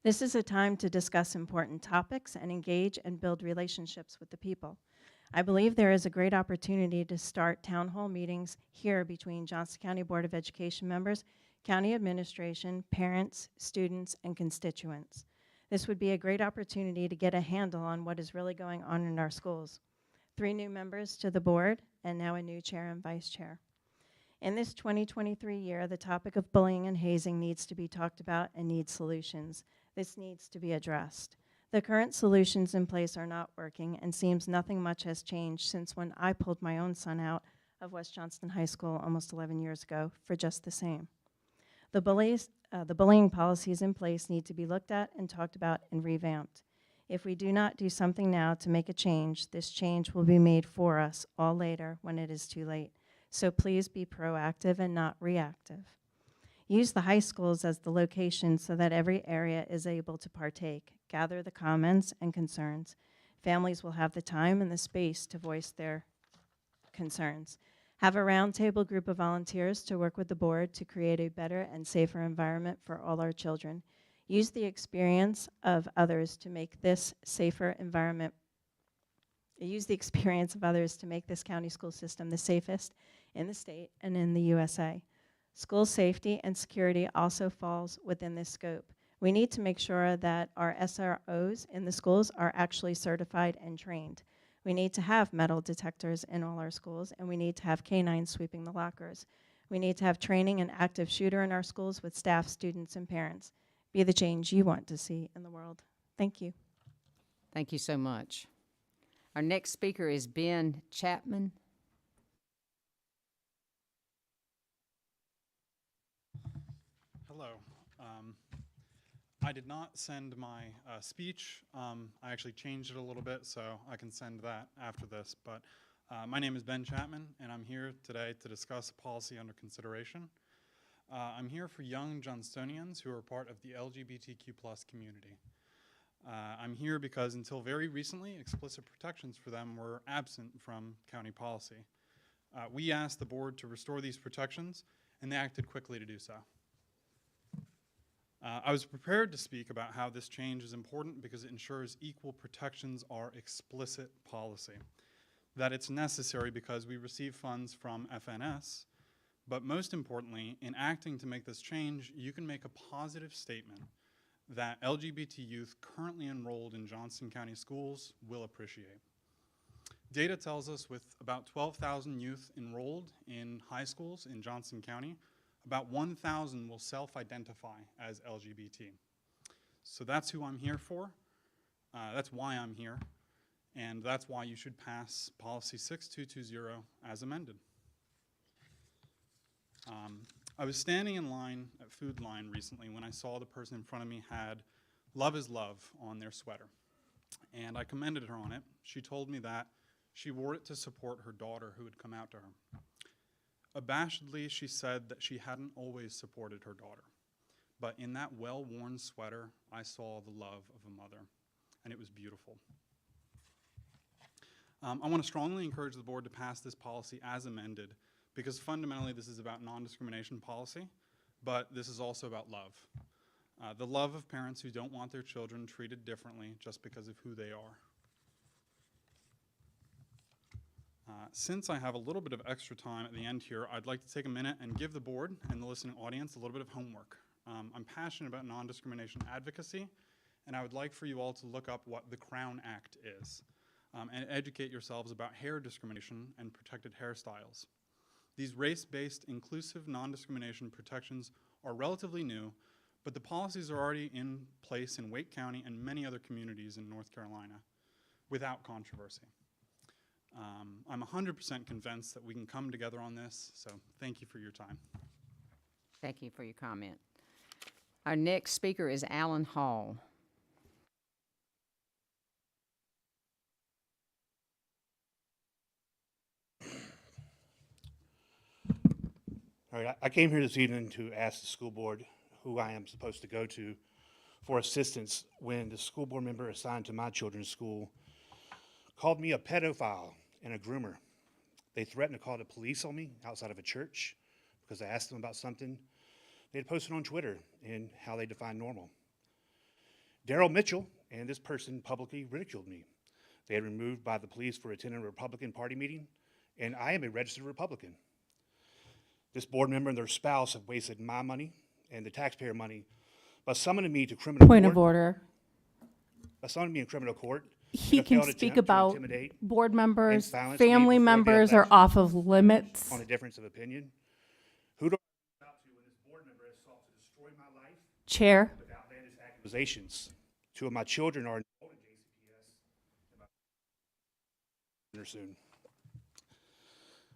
This is a time to discuss important topics and engage and build relationships with the people. I believe there is a great opportunity to start town hall meetings here between Johnston County Board of Education members, county administration, parents, students, and constituents. This would be a great opportunity to get a handle on what is really going on in our schools. 3 new members to the board, and now a new chair and vice chair. In this 2023 year, the topic of bullying and hazing needs to be talked about and needs solutions. This needs to be addressed. The current solutions in place are not working, and seems nothing much has changed since when I pulled my own son out of West Johnston High School almost 11 years ago for just the same. The bullying policies in place need to be looked at and talked about and revamped. If we do not do something now to make a change, this change will be made for us all later when it is too late. So please be proactive and not reactive. Use the high schools as the location so that every area is able to partake. Gather the comments and concerns. Families will have the time and the space to voice their concerns. Have a roundtable group of volunteers to work with the board to create a better and safer environment for all our children. Use the experience of others to make this safer environment. Use the experience of others to make this county school system the safest in the state and in the USA. School safety and security also falls within this scope. We need to make sure that our SROs in the schools are actually certified and trained. We need to have metal detectors in all our schools, and we need to have canines sweeping the lockers. We need to have training and active shooter in our schools with staff, students, and parents. Be the change you want to see in the world. Thank you. Thank you so much. Our next speaker is Ben Chapman. Hello. I did not send my speech. I actually changed it a little bit, so I can send that after this. But my name is Ben Chapman, and I'm here today to discuss a policy under consideration. I'm here for young Johnstonians who are part of the LGBTQ+ community. I'm here because until very recently, explicit protections for them were absent from county policy. We asked the board to restore these protections, and they acted quickly to do so. I was prepared to speak about how this change is important because it ensures equal protections are explicit policy, that it's necessary because we receive funds from FNS, but most importantly, in acting to make this change, you can make a positive statement that LGBT youth currently enrolled in Johnston County schools will appreciate. Data tells us with about 12,000 youth enrolled in high schools in Johnston County, about 1,000 will self-identify as LGBT. So that's who I'm here for. That's why I'm here. And that's why you should pass Policy 6220 as amended. I was standing in line at Food Line recently when I saw the person in front of me had "Love is Love" on their sweater. And I commended her on it. She told me that she wore it to support her daughter who had come out to her. Abashedly, she said that she hadn't always supported her daughter. But in that well-worn sweater, I saw the love of a mother, and it was beautiful. I want to strongly encourage the board to pass this policy as amended, because fundamentally this is about non-discrimination policy, but this is also about love. The love of parents who don't want their children treated differently just because of who they are. Since I have a little bit of extra time at the end here, I'd like to take a minute and give the board and the listening audience a little bit of homework. I'm passionate about non-discrimination advocacy, and I would like for you all to look up what the Crown Act is and educate yourselves about hair discrimination and protected hairstyles. These race-based inclusive non-discrimination protections are relatively new, but the policies are already in place in Wake County and many other communities in North Carolina without controversy. I'm 100% convinced that we can come together on this, so thank you for your time. Thank you for your comment. Our next speaker is Alan Hall. All right, I came here this evening to ask the school board who I am supposed to go to for assistance when the school board member assigned to my children's school called me a pedophile and a groomer. They threatened to call the police on me outside of a church because I asked them about something they had posted on Twitter and how they define normal. Daryl Mitchell and this person publicly ridiculed me. They had removed by the police for attending a Republican Party meeting, and I am a registered Republican. This board member and their spouse have wasted my money and the taxpayer money by summoning me to criminal court. Point of order. By summoning me in criminal court. He can speak about board members, family family members are off of limits. On a difference of opinion. Who do I reach out to when this board member has sought to destroy my life? Chair. With outlandish accusations. 2 of my children are enrolled in JCPS. Soon.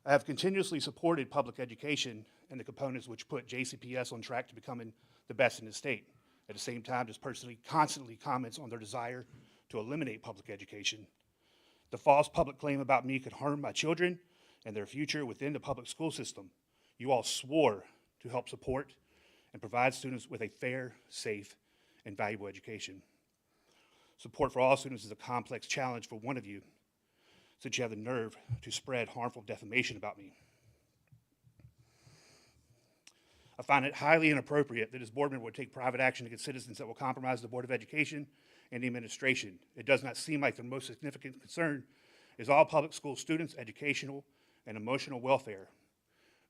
I have continuously supported public education and the components which put JCPS on track to becoming the best in the state. At the same time, this person constantly comments on their desire to eliminate public education. The false public claim about me could harm my children and their future within the public school system. You all swore to help support and provide students with a fair, safe, and valuable education. Support for all students is a complex challenge for one of you, since you have the nerve to spread harmful defamation about me. I find it highly inappropriate that this board member would take private action against citizens that will compromise the Board of Education and the administration. It does not seem like their most significant concern is all public school students' educational and emotional welfare.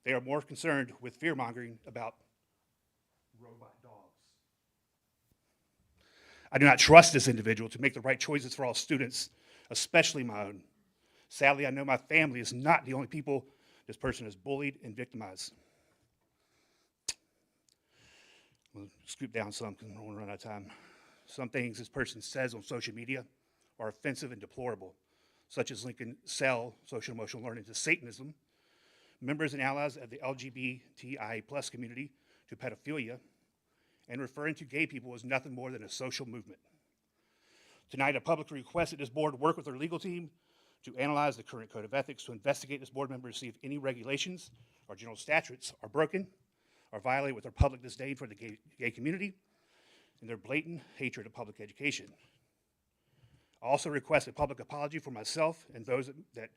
They are more concerned with fear-mongering about robot dogs. I do not trust this individual to make the right choices for all students, especially my own. Sadly, I know my family is not the only people this person has bullied and victimized. I'm going to scoop down some because I don't want to run out of time. Some things this person says on social media are offensive and deplorable, such as linking SEL, social emotional learning, to Satanism, members and allies of the LGBTI+ community to pedophilia, and referring to gay people as nothing more than a social movement. Tonight, I publicly request that this board work with our legal team to analyze the current code of ethics, to investigate this board member to see if any regulations or general statutes are broken or violated with their public disdain for the gay community and their blatant hatred of public education. I also request a public apology for myself and those that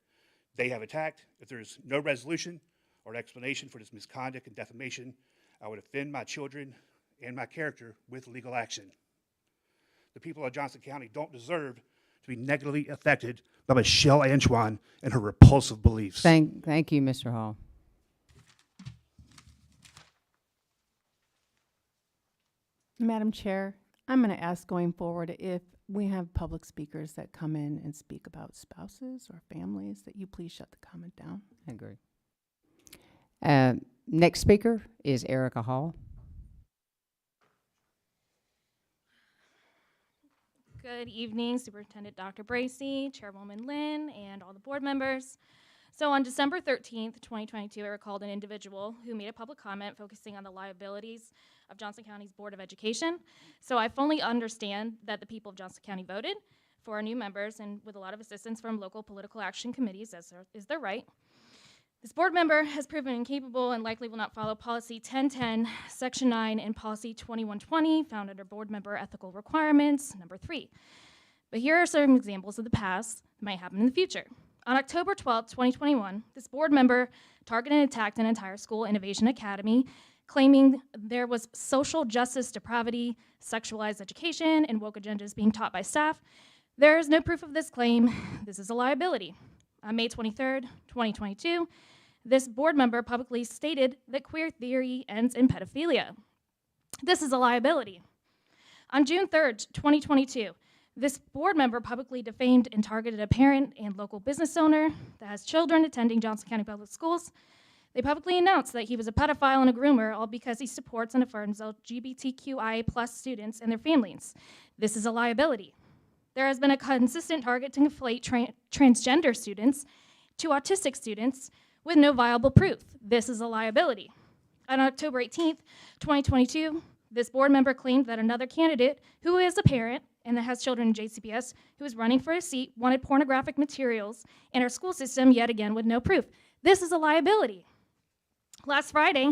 they have attacked. If there is no resolution or explanation for this misconduct and defamation, I would offend my children and my character with legal action. The people of Johnston County don't deserve to be negatively affected by Michelle Antoine and her repulsive beliefs. Thank you, Mr. Hall. Madam Chair, I'm going to ask going forward, if we have public speakers that come in and speak about spouses or families, that you please shut the comment down. I agree. Next speaker is Erica Hall. Good evening, Superintendent Dr. Bracy, Chairwoman Lynn, and all the board members. So on December 13th, 2022, I recalled an individual who made a public comment focusing on the liabilities of Johnston County's Board of Education. So I fully understand that the people of Johnston County voted for our new members, and with a lot of assistance from local political action committees, as is their right. This board member has proven incapable and likely will not follow Policy 1010, Section 9, and Policy 2120, found under Board Member Ethical Requirements, number 3. But here are some examples of the past that might happen in the future. On October 12, 2021, this board member targeted and attacked an entire school, Innovation Academy, claiming there was social justice depravity, sexualized education, and woke agendas being taught by staff. There is no proof of this claim. This is a liability. On May 23, 2022, this board member publicly stated that queer theory ends in pedophilia. This is a liability. On June 3rd, 2022, this board member publicly defamed and targeted a parent and local business owner that has children attending Johnston County Public Schools. They publicly announced that he was a pedophile and a groomer, all because he supports and affirms LGBTQIA+ students and their families. This is a liability. There has been a consistent target to conflate transgender students to autistic students with no viable proof. This is a liability. On October 18th, 2022, this board member claimed that another candidate who is a parent and that has children in JCPS who is running for a seat wanted pornographic materials in our school system, yet again with no proof. This is a liability. Last Friday,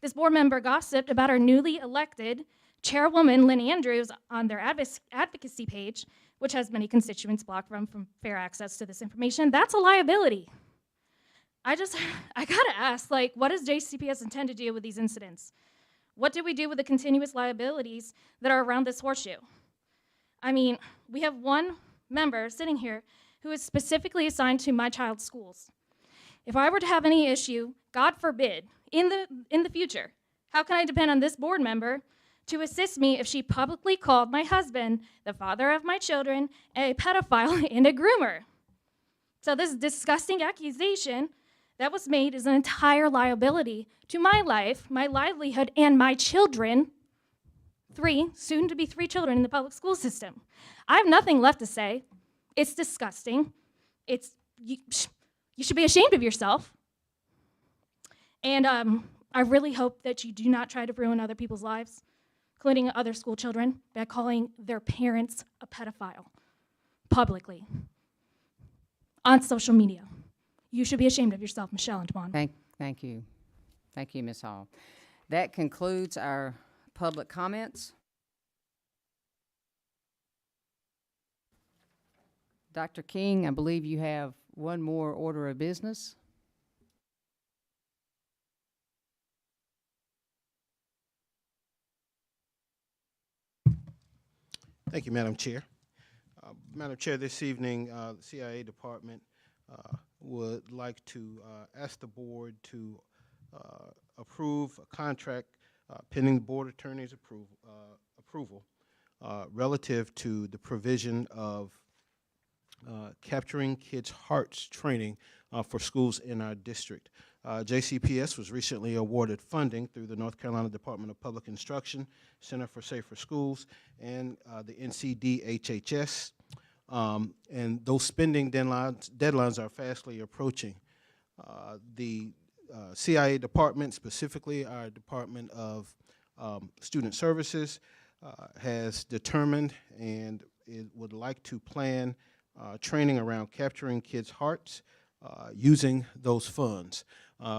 this board member gossiped about our newly elected chairwoman, Lynn Andrews, on their advocacy page, which has many constituents blocked from fair access to this information. That's a liability. I gotta ask, what does JCPS intend to do with these incidents? What do we do with the continuous liabilities that are around this horseshoe? I mean, we have one member sitting here who is specifically assigned to my child's schools. If I were to have any issue, God forbid, in the future, how can I depend on this board member to assist me if she publicly called my husband, the father of my children, a pedophile and a groomer? So this disgusting accusation that was made is an entire liability to my life, my livelihood, and my children. 3, soon to be 3 children in the public school system. I have nothing left to say. It's disgusting. You should be ashamed of yourself. And I really hope that you do not try to ruin other people's lives, including other school children, by calling their parents a pedophile. publicly on social media. You should be ashamed of yourself, Michelle and Devon. Thank you. Thank you, Ms. Hall. That concludes our public comments. Dr. King, I believe you have one more order of business. Thank you, Madam Chair. Madam Chair, this evening, the CIA Department would like to ask the board to approve a contract pending the board attorney's approval relative to the provision of Capturing Kids' Hearts training for schools in our district. JCPS was recently awarded funding through the North Carolina Department of Public Instruction, Center for Safer Schools, and the NCDHHS. And those spending deadlines are fastly approaching. The CIA department, specifically our Department of Student Services, has determined and it would like to plan training around capturing kids' hearts using those funds.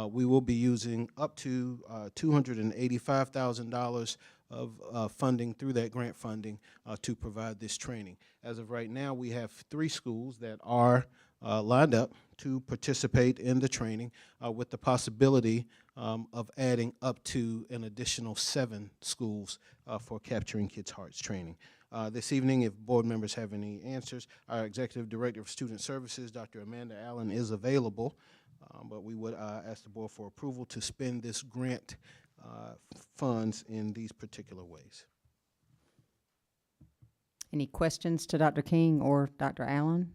We will be using up to $285,000 of funding through that grant funding to provide this training. As of right now, we have 3 schools that are lined up to participate in the training with the possibility of adding up to an additional 7 schools for Capturing Kids' Hearts training. This evening, if board members have any answers, our Executive Director of Student Services, Dr. Amanda Allen, is available, but we would ask the board for approval to spend this grant funds in these particular ways. Any questions to Dr. King or Dr. Allen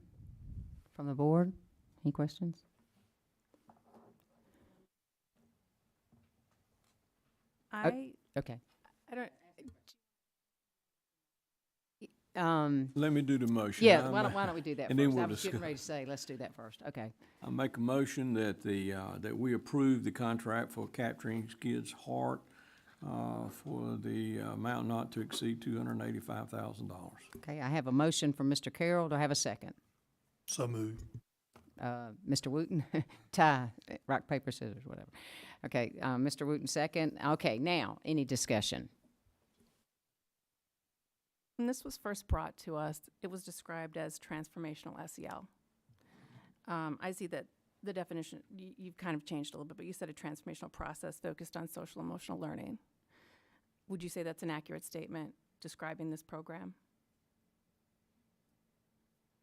from the board? Any questions? Okay. I don't. Let me do the motion. Yeah, why don't we do that and first? then we'll I was getting discuss. ready to say, let's do that first. Okay. I make a motion that that we approve the contract for Capturing Kids' Heart for the amount not to exceed $285,000. Okay, I have a motion from Mr. Carroll. Do I have a second? So moved. Mr. Wooten, tie, rock, paper, scissors, whatever. Okay, Mr. Wooten, second. Okay, now, any discussion? When this was first brought to us, it was described as transformational SEL. I see that the definition, you've kind of changed a little bit, but you said a transformational process focused on social emotional learning. Would you say that's an accurate statement describing this program?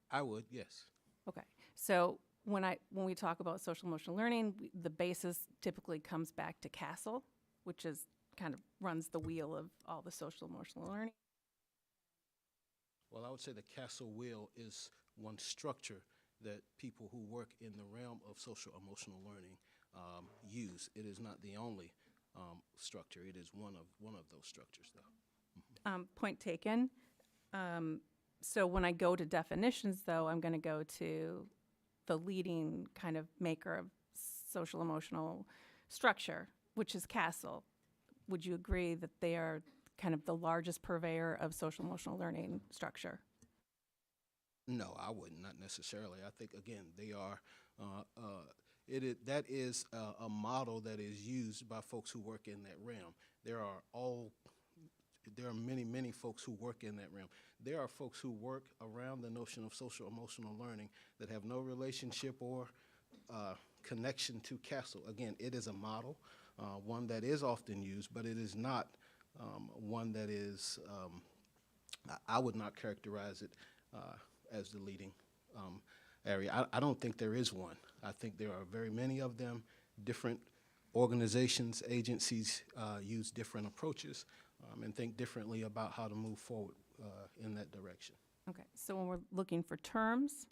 I would, yes. Okay, so when we talk about social emotional learning, the basis typically comes back to CASEL, which is kind of runs the wheel of all the social emotional learning. Well, I would say the CASEL wheel is one structure that people who work in the realm of social emotional learning use. It is not the only structure. It is one of those structures, though. Point taken. So when I go to definitions, though, I'm going to go to the leading kind of maker of social emotional structure, which is CASEL. Would you agree that they are kind of the largest purveyor of social emotional learning structure? No, I wouldn't, not necessarily. I think, again, they are, that is a model that is used by folks who work in that realm. There are many, many folks who work in that realm. There are folks who work around the notion of social emotional learning that have no relationship or connection to CASEL. Again, it is a model, one that is often used, but it is not one that is, I would not characterize it as the leading area. I don't think there is one. I think there are very many of them. Different organizations, agencies use different approaches and think differently about how to move forward in that direction. Okay, so when we're looking for terms,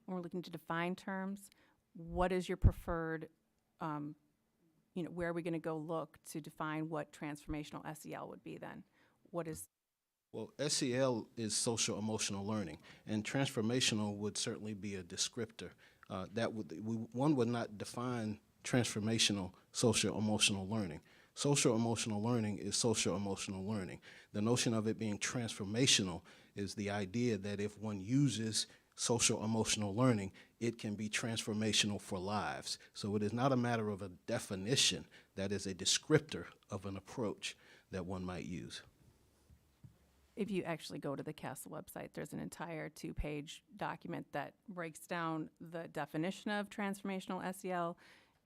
when we're looking to define terms, what is your preferred, where are we going to go look to define what transformational SEL would be then? What is? Well, SEL is social emotional learning, and transformational would certainly be a descriptor. One would not define transformational social emotional learning. Social emotional learning is social emotional learning. The notion of it being transformational is the idea that if one uses social emotional learning, it can be transformational for lives. So it is not a matter of a definition, that is a descriptor of an approach that one might use. If you actually go to the CASEL website, there's an entire 2-page document that breaks down the definition of transformational SEL.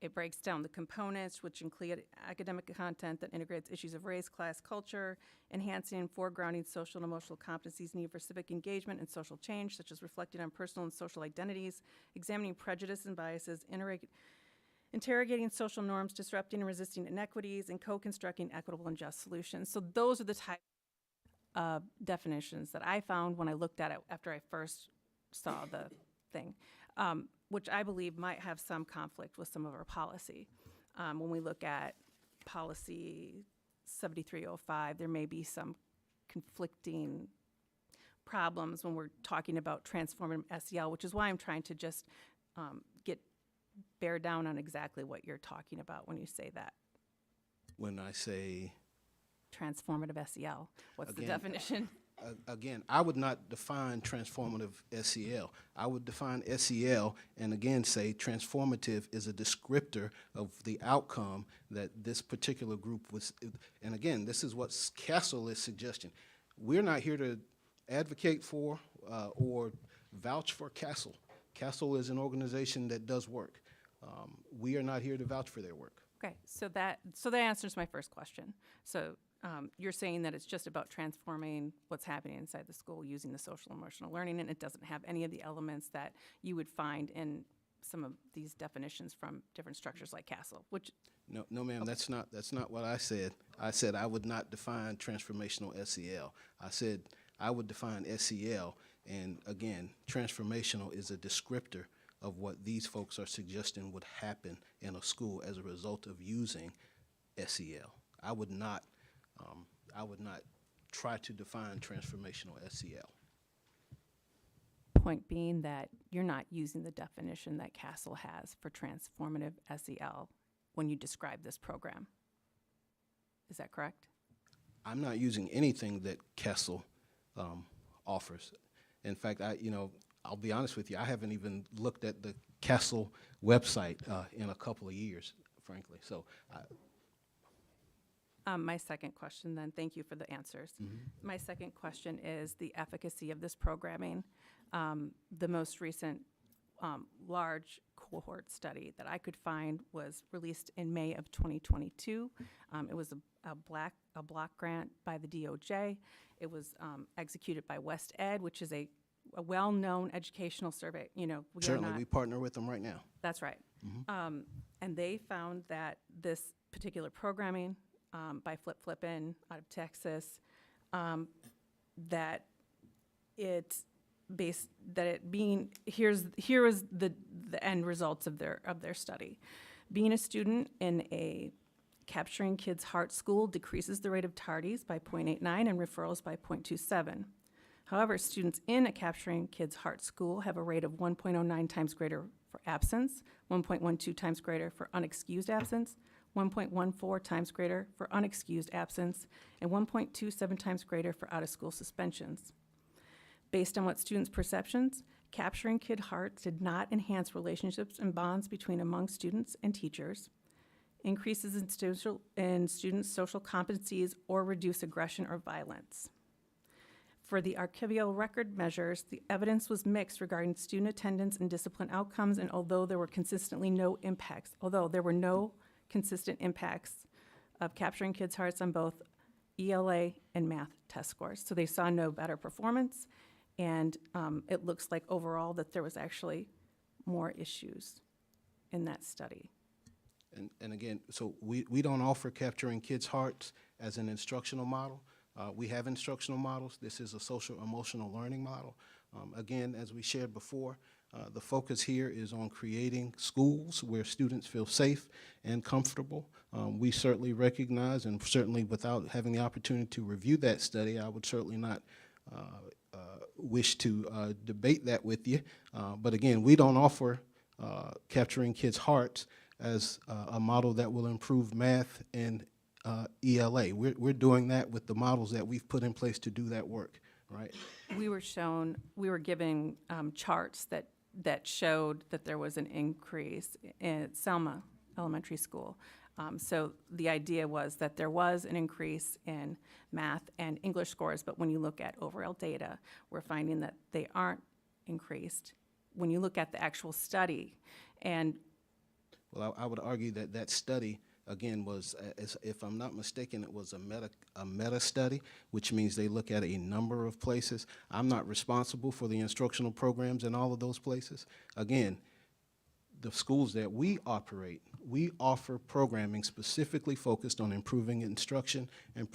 It breaks down the components, which include academic content that integrates issues of race, class, culture, enhancing and foregrounding social and emotional competencies, need for civic engagement and social change, such as reflecting on personal and social identities, examining prejudice and biases, interrogating social norms, disrupting and resisting inequities, and co-constructing equitable and just solutions. So those are the type of definitions that I found when I looked at it after I first saw the thing, which I believe might have some conflict with some of our policy. When we look at policy 7305, there may be some conflicting problems when we're talking about transformative SEL, which is why I'm trying to just bear down on exactly what you're talking about when you say that. When I say Transformative SEL, what's the Again, definition? Again, I would not define transformative SEL. I would define SEL and again say transformative is a descriptor of the outcome that this particular group was. And again, this is what CASEL is suggesting. We're not here to advocate for or vouch for CASEL. CASEL is an organization that does work. We are not here to vouch for their work. Okay, so that answers my first question. So you're saying that it's just about transforming what's happening inside the school using the social emotional learning, and it doesn't have any of the elements that you would find in some of these definitions from different structures like CASEL, which... No, ma'am, that's not what I said. I said I would not define transformational SEL. I said I would define SEL, and again, transformational is a descriptor of what these folks are suggesting would happen in a school as a result of using SEL. I would not try to define transformational SEL. Point being that you're not using the definition that CASEL has for transformative SEL when you describe this program. Is that correct? I'm not using anything that CASEL offers. In fact, I'll be honest with you, I haven't even looked at the CASEL website in a couple of years, frankly. So. My second question then, thank you for the answers. My second question is the efficacy of this programming. The most recent large cohort study that I could find was released in May of 2022. It was a block grant by the DOJ. It was executed by West Ed, which is a well-known educational survey. Certainly, we partner with them right now. That's right. And they found that this particular programming by Flip Flippin' out of Texas, here is the end results of their study. Being a student in a Capturing Kids' Heart school decreases the rate of tardies by 0.89 and referrals by 0.27. However, students in a Capturing Kids' Heart school have a rate of 1.09 times greater for absence, 1.12 times greater for unexcused absence, 1.14 times greater for unexcused absence, and 1.27 times greater for out-of-school suspensions. Based on what students' perceptions, Capturing Kid Hearts did not enhance relationships and bonds among students and teachers, increases in students' social competencies, or reduce aggression or violence. For the archival record measures, the evidence was mixed regarding student attendance and discipline outcomes, and although there were no consistent impacts of Capturing Kids' Hearts on both ELA and math test scores. So they saw no better performance, and it looks like overall that there was actually more issues in that study. And again, so we don't offer Capturing Kids' Hearts as an instructional model. We have instructional models. This is a social emotional learning model. Again, as we shared before, the focus here is on creating schools where students feel safe and comfortable. We certainly recognize, and certainly without having the opportunity to review that study, I would certainly not wish to debate that with you. But again, we don't offer Capturing Kids' Hearts as a model that will improve math and ELA. We're doing that with the models that we've put in place to do that work. right? We were given charts that showed that there was an increase in Selma Elementary School. So the idea was that there was an increase in math and English scores, but when you look at overall data, we're finding that they aren't increased. When you look at the actual study, and Well, I would argue that that study, again, was, if I'm not mistaken, it was a meta study, which means they look at a number of places. I'm not responsible for the instructional programs in all of those places. Again, the schools that we operate, we offer programming specifically focused on improving instruction and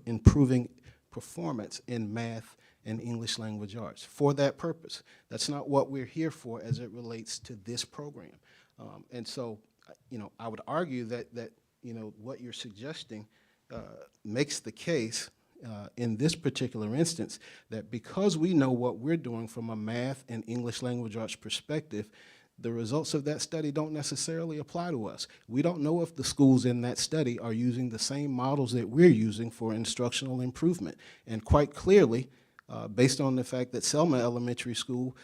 improving performance in math and English language arts for that purpose. That's not what we're here for as it relates to this program. And so, I would argue that what you're suggesting makes the case in this particular instance that because we know what we're doing from a math and English language arts perspective, the results of that study don't necessarily apply to us. We don't know if the schools in that study are using the same models that we're using for instructional improvement. And quite clearly, based on the fact that Selma Elementary School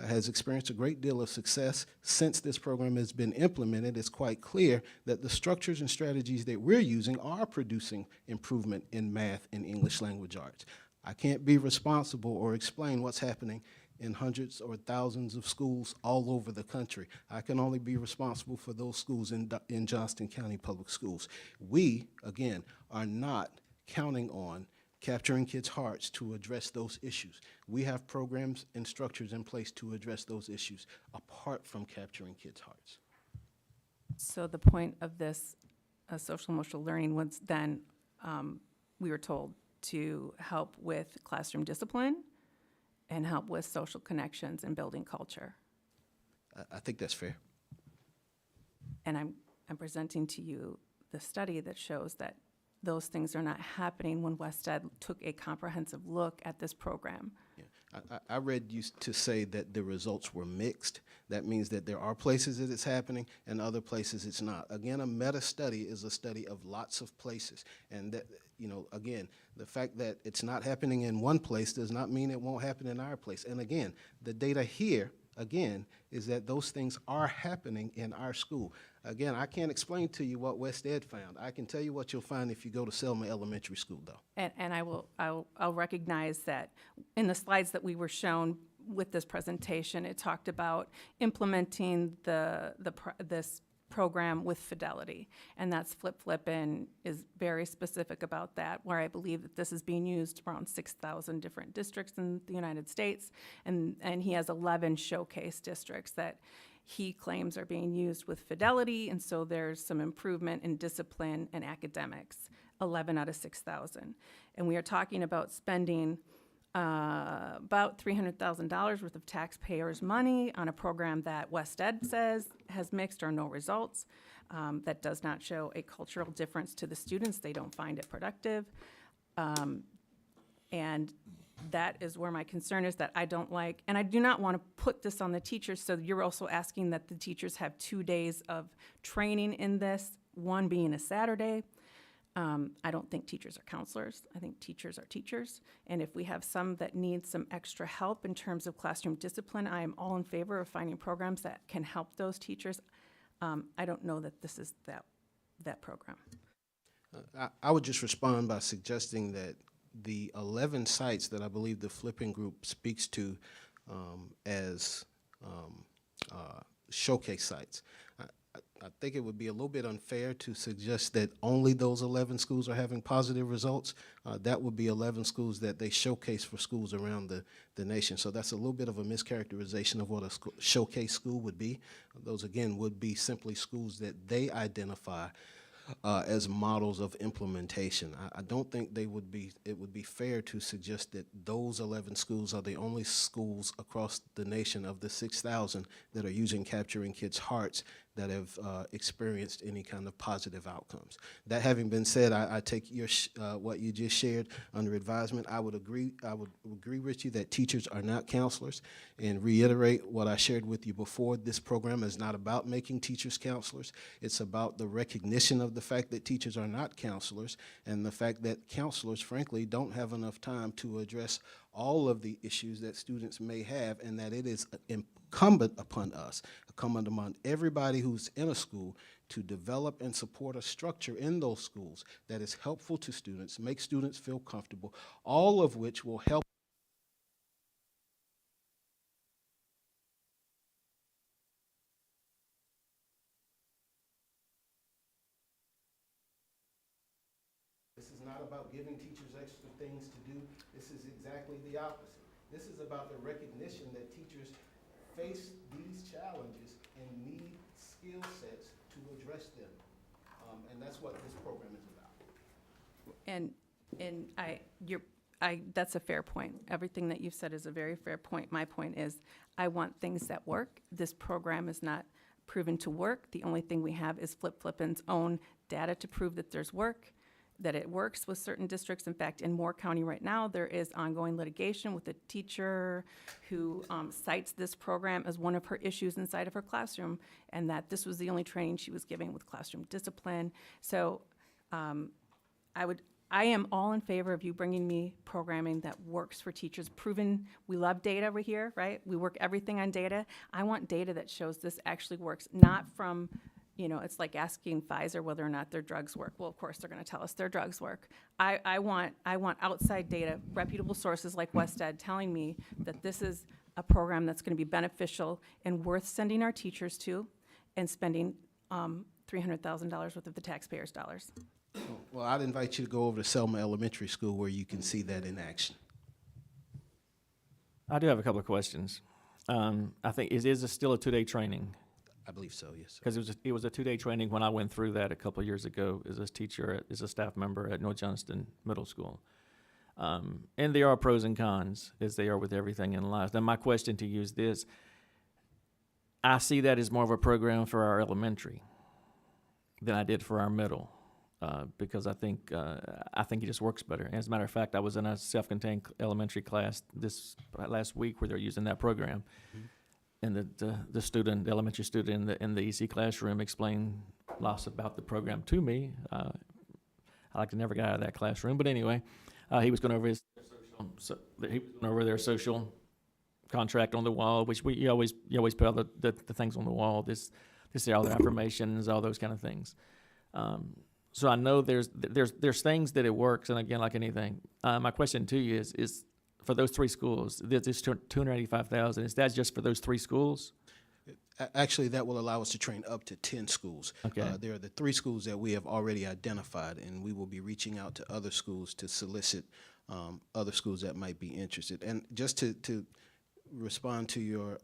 has experienced a great deal of success since this program has been implemented, it's quite clear that the structures and strategies that we're using are producing improvement in math and English language arts. I can't be responsible or explain what's happening in hundreds or thousands of schools all over the country. I can only be responsible for those schools in Johnston County Public Schools. We, again, are not counting on capturing kids' hearts to address those issues. We have programs and structures in place to address those issues apart from capturing kids' hearts. so the point of this social emotional learning was then, we were told, to help with classroom discipline and help with social connections and building culture. I think that's fair. And I'm presenting to you the study that shows that those things are not happening when WestEd took a comprehensive look at this program. Yeah. I read you to say that the results were mixed. That means that there are places that it's happening and other places it's not. Again, a meta study is a study of lots of places. And that, again, the fact that it's not happening in one place does not mean it won't happen in our place. And again, the data here, again, is that those things are happening in our school. Again, I can't explain to you what WestEd found. I can tell you what you'll find if you go to Selma Elementary School, though. And I'll recognize that in the slides that we were shown with this presentation, it talked about implementing this program with fidelity. And that's Flip and is very specific about that, where I believe that this is being used around 6,000 different districts in the United States. And he has 11 showcase districts that he claims are being used with fidelity, and so there's some improvement in discipline and academics, 11 out of 6,000. And we are talking about spending about $300,000 worth of taxpayers' money on a program that WestEd says has mixed or no results, that does not show a cultural difference to the students. They don't find it productive. And that is where my concern is, that I don't like, and I do not want to put this on the teachers, so you're also asking that the teachers have 2 days of training in this, one being a Saturday. I don't think teachers are counselors. I think teachers are teachers. And if we have some that need some extra help in terms of classroom discipline, I am all in favor of finding programs that can help those teachers. I don't know that this is that program. I would just respond by suggesting that the 11 sites that I believe the Flipping Group speaks to as showcase sites, I think it would be a little bit unfair to suggest that only those 11 schools are having positive results. That would be 11 schools that they showcase for schools around the nation. So that's a little bit of a mischaracterization of what a showcase school would be. Those, again, would be simply schools that they identify as models of implementation. I don't think it would be fair to suggest that those 11 schools are the only schools across the nation of the 6,000 that are using Capturing Kids' Hearts that have experienced any kind of positive outcomes. That having been said, I take your what you just shared under advisement. I would agree with you that teachers are not counselors, and reiterate what I shared with you before. This program is not about making teachers counselors. It's about the recognition of the fact that teachers are not counselors, and the fact that counselors, frankly, don't have enough time to address all of the issues that students may have, and that it is incumbent upon us, incumbent upon everybody who's in a school, to develop and support a structure in those schools that is helpful to students, make students feel comfortable, all of which will help. This is not about giving teachers extra things to do. This is exactly the opposite. This is about the recognition that teachers face these challenges and need skill sets to address them. And that's what this program is about. That's a fair point. Everything that you've said is a very fair point. My point is, I want things that work. This program is not proven to work. The only thing we have is Flip Flippin's own data to prove that there's work, that it works with certain districts. In fact, in Moore County right now, there is ongoing litigation with a teacher who cites this program as one of her issues inside of her classroom, and that this was the only training she was giving with classroom discipline. So I am all in favor of you bringing me programming that works for teachers. Proven, we love data over here, right? We work everything on data. I want data that shows this actually works, not from, it's like asking Pfizer whether or not their drugs work. Well, of course, they're gonna tell us their drugs work. I want outside data, reputable sources like WestEd telling me that this is a program that's gonna be beneficial and worth sending our teachers to and spending $300,000 worth of the taxpayers' dollars. Well, I'd invite you to go over to Selma Elementary School where you can see that in action. I do have a couple of questions. I think, is it still a 2-day training? I believe so, yes, sir. Because it was a 2-day training when I went through that a couple of years ago as a teacher, as a staff member at North Johnston Middle School. And there are pros and cons, as they are with everything in life. Now, my question to you is this. I see that as more of a program for our elementary than I did for our middle. Because I think it just works better. As a matter of fact, I was in a self-contained elementary class this last week where they're using that program, and the elementary student in the EC classroom explained lots about the program to me. I like to never get out of that classroom, but anyway, he was going over their social contract on the wall, which you always put all the things on the wall. This is all the affirmations, all those kind of things. So I know there's things that it works, and again, like anything, my question to you is for those 3 schools, this $285,000. Is that just for those 3 schools? Actually, that will allow us to train up to 10 schools. Okay. There are the 3 schools that we have already identified, and we will be reaching out to other schools to solicit other schools that might be interested. And just to respond to your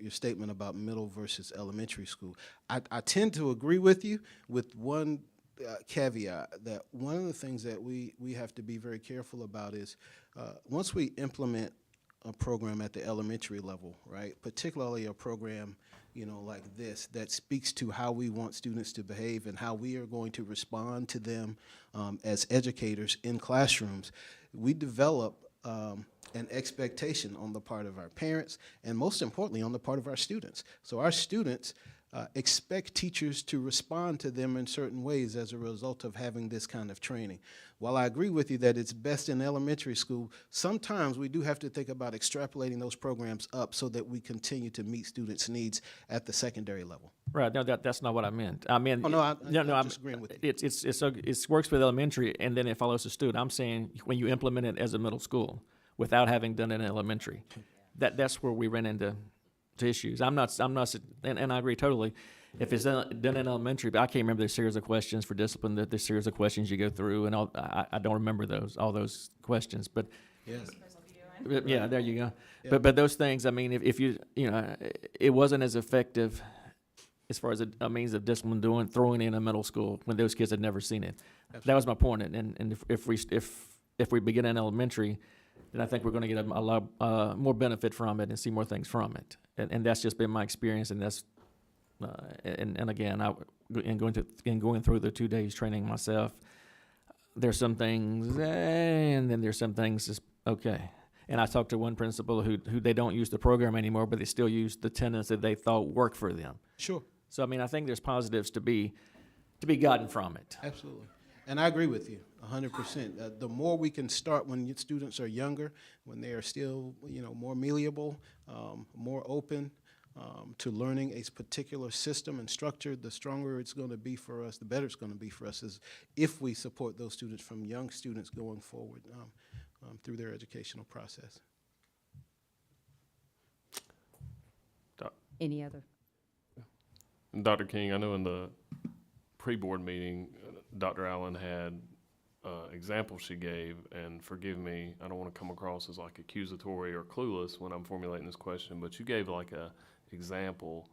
statement about middle versus elementary school, I tend to agree with you with one caveat, that one of the things that we have to be very careful about is once we implement a program at the elementary level, right, particularly a program like this that speaks to how we want students to behave and how we are going to respond to them as educators in classrooms, we develop an expectation on the part of our parents and, most importantly, on the part of our students. So our students expect teachers to respond to them in certain ways as a result of having this kind of training. While I agree with you that it's best in elementary school, sometimes we do have to think about extrapolating those programs up so that we continue to meet students' needs at the secondary level. Right. No, that's not what I meant. I mean, I'm disagreeing with you. It works with elementary, and then it follows the student. I'm saying when you implement it as a middle school without having done it in elementary, that's where we ran into issues. I'm not, and I agree totally. If it's done in elementary, but I can't remember the series of questions for discipline, the series of questions you go through, and I don't remember all those questions. But yes. Yeah, there you go. Yeah. But those things, I mean, if you it wasn't as effective as far as a means of discipline throwing in a middle school when those kids had never seen it. Absolutely. That was my point. And if we begin in elementary, then I think we're going to get a lot more benefit from it and see more things from it. And that's just been my experience, and that's and again, in going through the 2 days training myself, there's some things, and then there's some things just okay. And I talked to one principal who they don't use the program anymore, but they still use the tenets that they thought worked for them. Sure. So I mean, I think there's positives to be gotten from it. Absolutely. And I agree with you 100%. The more we can start when students are younger, when they are still, more malleable, more open to learning a particular system and structure, the stronger it's going to be for us, the better it's going to be for us is if we support those students from young students going forward through their educational process. Any other? Dr. King, I know in the pre-board meeting, Dr. Allen had examples she gave, and forgive me, I don't want to come across as like accusatory or clueless when I'm formulating this question, but you gave like a example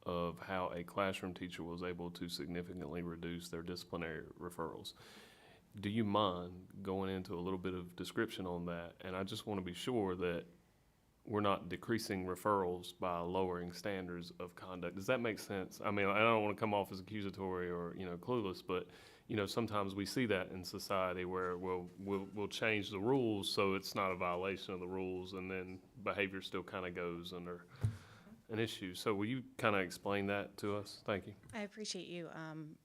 of how a classroom teacher was able to significantly reduce their disciplinary referrals. Do you mind going into a little bit of description on that? And I just want to be sure that we're not decreasing referrals by lowering standards of conduct. Does that make sense? I mean, I don't want to come off as accusatory or, clueless, but, sometimes we see that in society where we'll change the rules so it's not a violation of the rules, and then behavior still kind of goes under an issue. So will you kind of explain that to us? Thank you. I appreciate you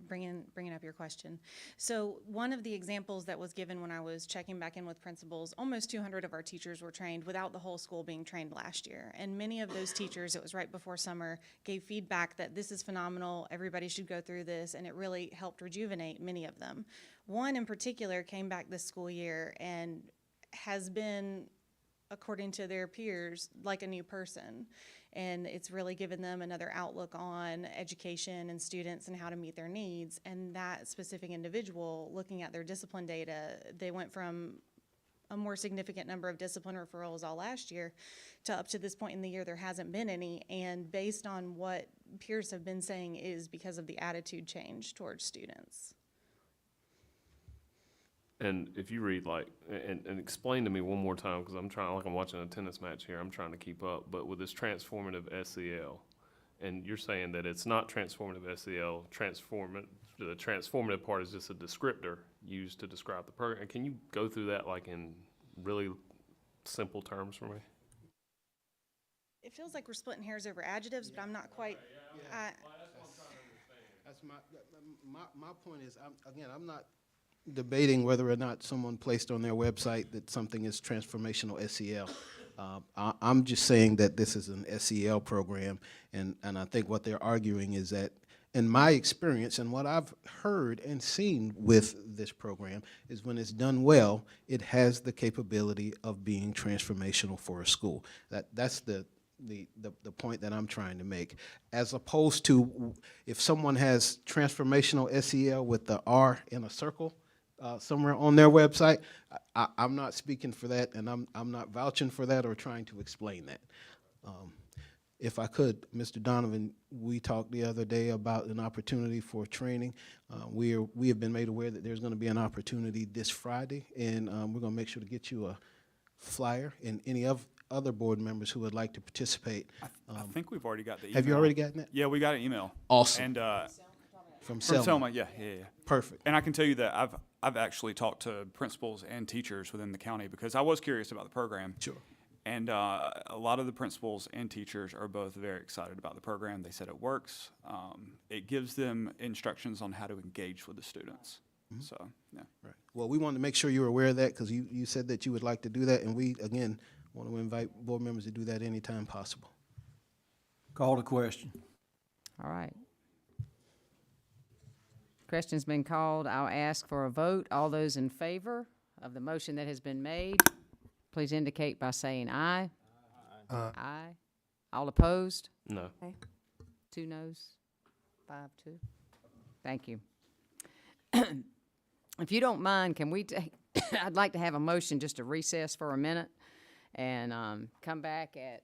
bringing up your question. So one of the examples that was given when I was checking back in with principals, almost 200 of our teachers were trained without the whole school being trained last year. And many of those teachers, it was right before summer, gave feedback that this is phenomenal, everybody should go through this, and it really helped rejuvenate many of them. One in particular came back this school year and has been, according to their peers, like a new person. And it's really given them another outlook on education and students and how to meet their needs. And that specific individual, looking at their discipline data, they went from a more significant number of discipline referrals all last year to up to this point in the year there hasn't been any. And based on what peers have been saying is because of the attitude change towards students. And if you read and explain to me one more time, because I'm watching a tennis match here, I'm trying to keep up, but with this transformative SEL, and you're saying that it's not transformative SEL, the transformative part is just a descriptor used to describe the program. Can you go through that like in really simple terms for me? It feels like we're splitting hairs over adjectives, but I'm not quite. That's my point is, I'm not debating whether or not someone placed on their website that something is transformational SEL. I'm just saying that this is an SEL program, and I think what they're arguing is that, in my experience and what I've heard and seen with this program, is when it's done well, it has the capability of being transformational for a school. That's the point that I'm trying to make, as opposed to if someone has transformational SEL with the R in a circle somewhere on their website, I'm not speaking for that, and I'm not vouching for that or trying to explain that. If I could, Mr. Donovan, we talked the other day about an opportunity for training. We have been made aware that there's going to be an opportunity this Friday, and we're going to make sure to get you a flyer, and any other board members who would like to participate. I think we've already got the email. Have you already gotten that? Yeah, we got an email. Awesome. And From Selma, yeah. Perfect. And I can tell you that I've actually talked to principals and teachers within the county because I was curious about the program. Sure. And a lot of the principals and teachers are both very excited about the program. They said it works. It gives them instructions on how to engage with the students. Mm-hmm. So, yeah. Right. Well, we wanted to make sure you were aware of that because you said that you would like to do that, and we, again, want to invite board members to do that anytime possible. Call to question. All right. Question's been called. I'll ask for a vote. All those in favor of the motion that has been made, please indicate by saying aye. Aye. All opposed? No. Okay. 2 noes, 5-2. Thank you. If you don't mind, can we take, I'd like to have a motion just to recess for a minute and come back at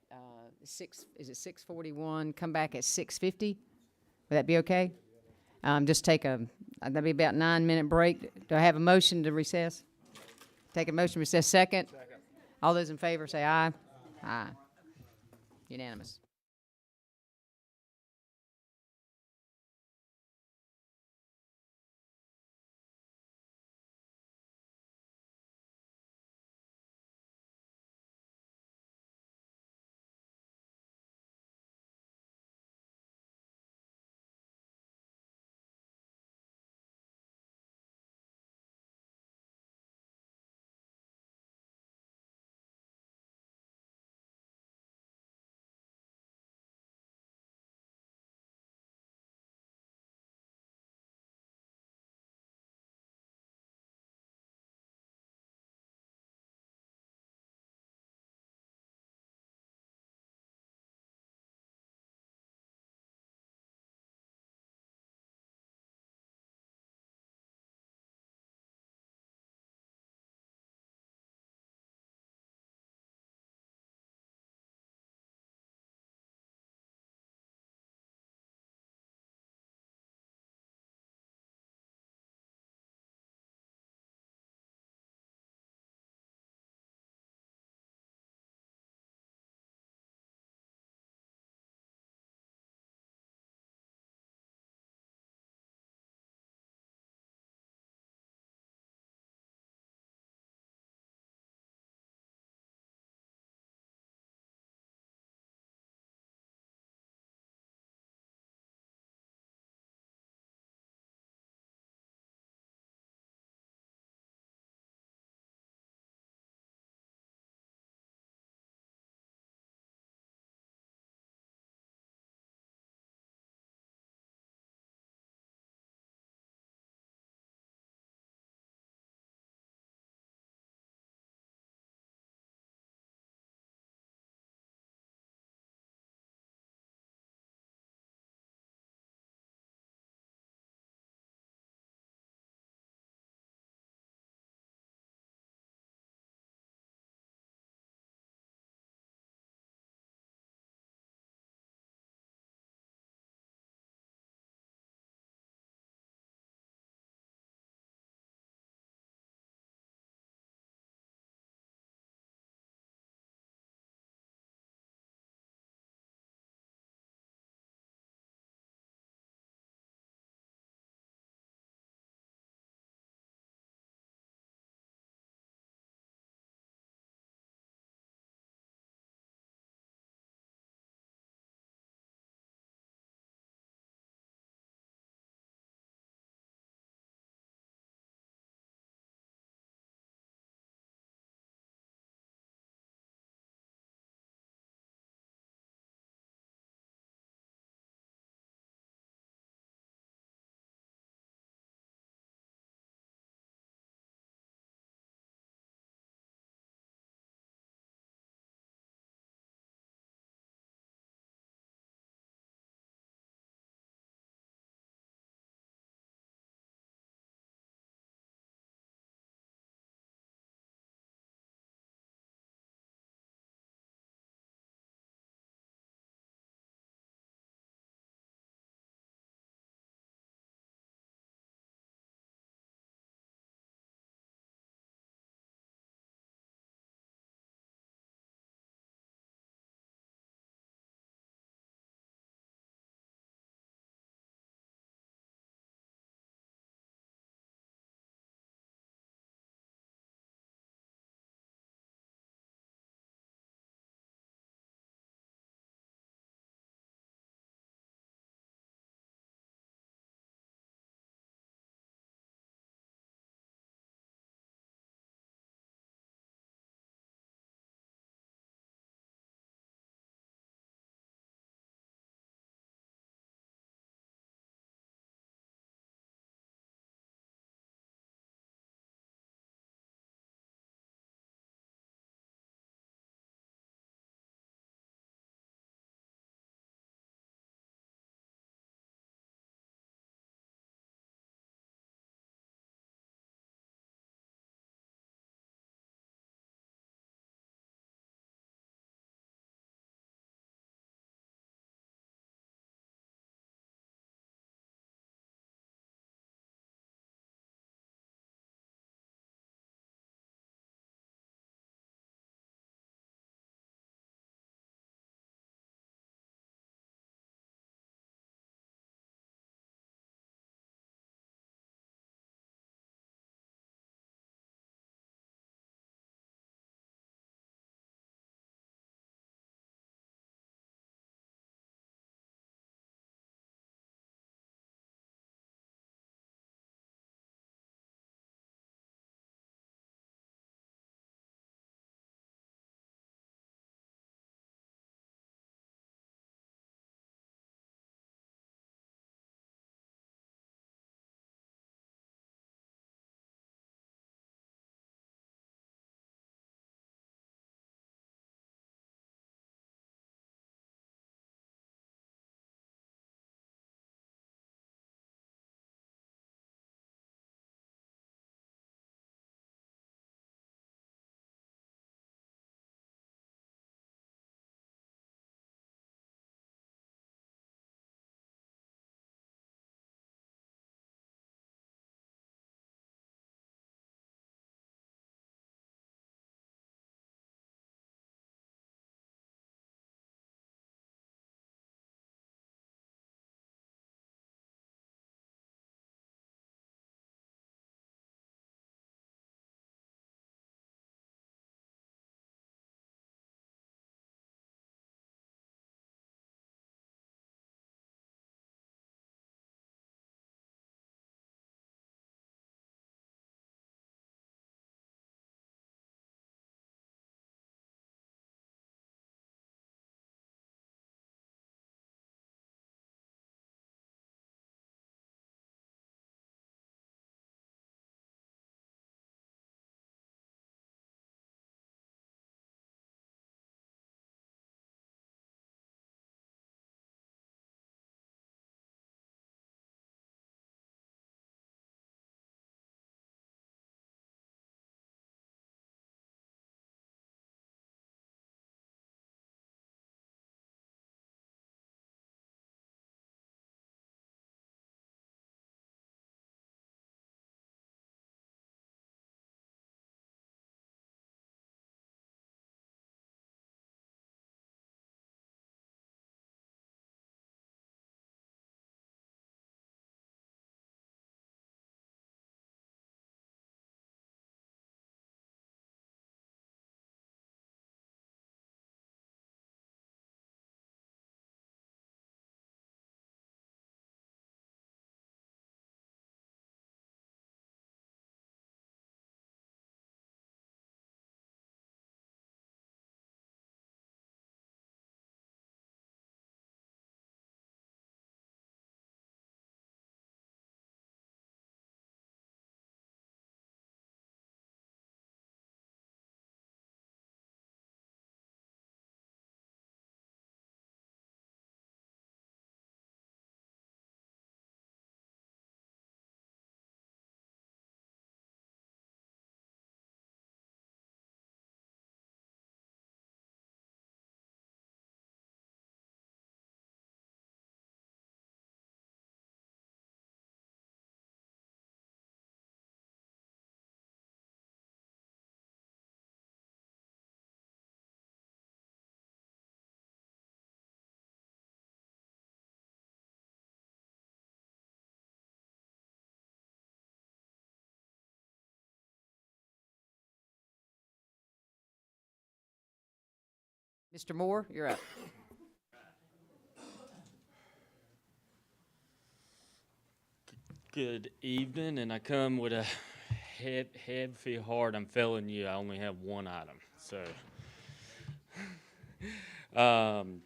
6:41, come back at 6:50? Would that be okay? Just take that'd be about 9-minute break. Do I have a motion to recess? Take a motion to recess. Second. All those in favor say aye. Aye. Unanimous. Mr. Moore, you're up. Good evening, and I come with a heavy heart. I'm telling you, I only have one item. So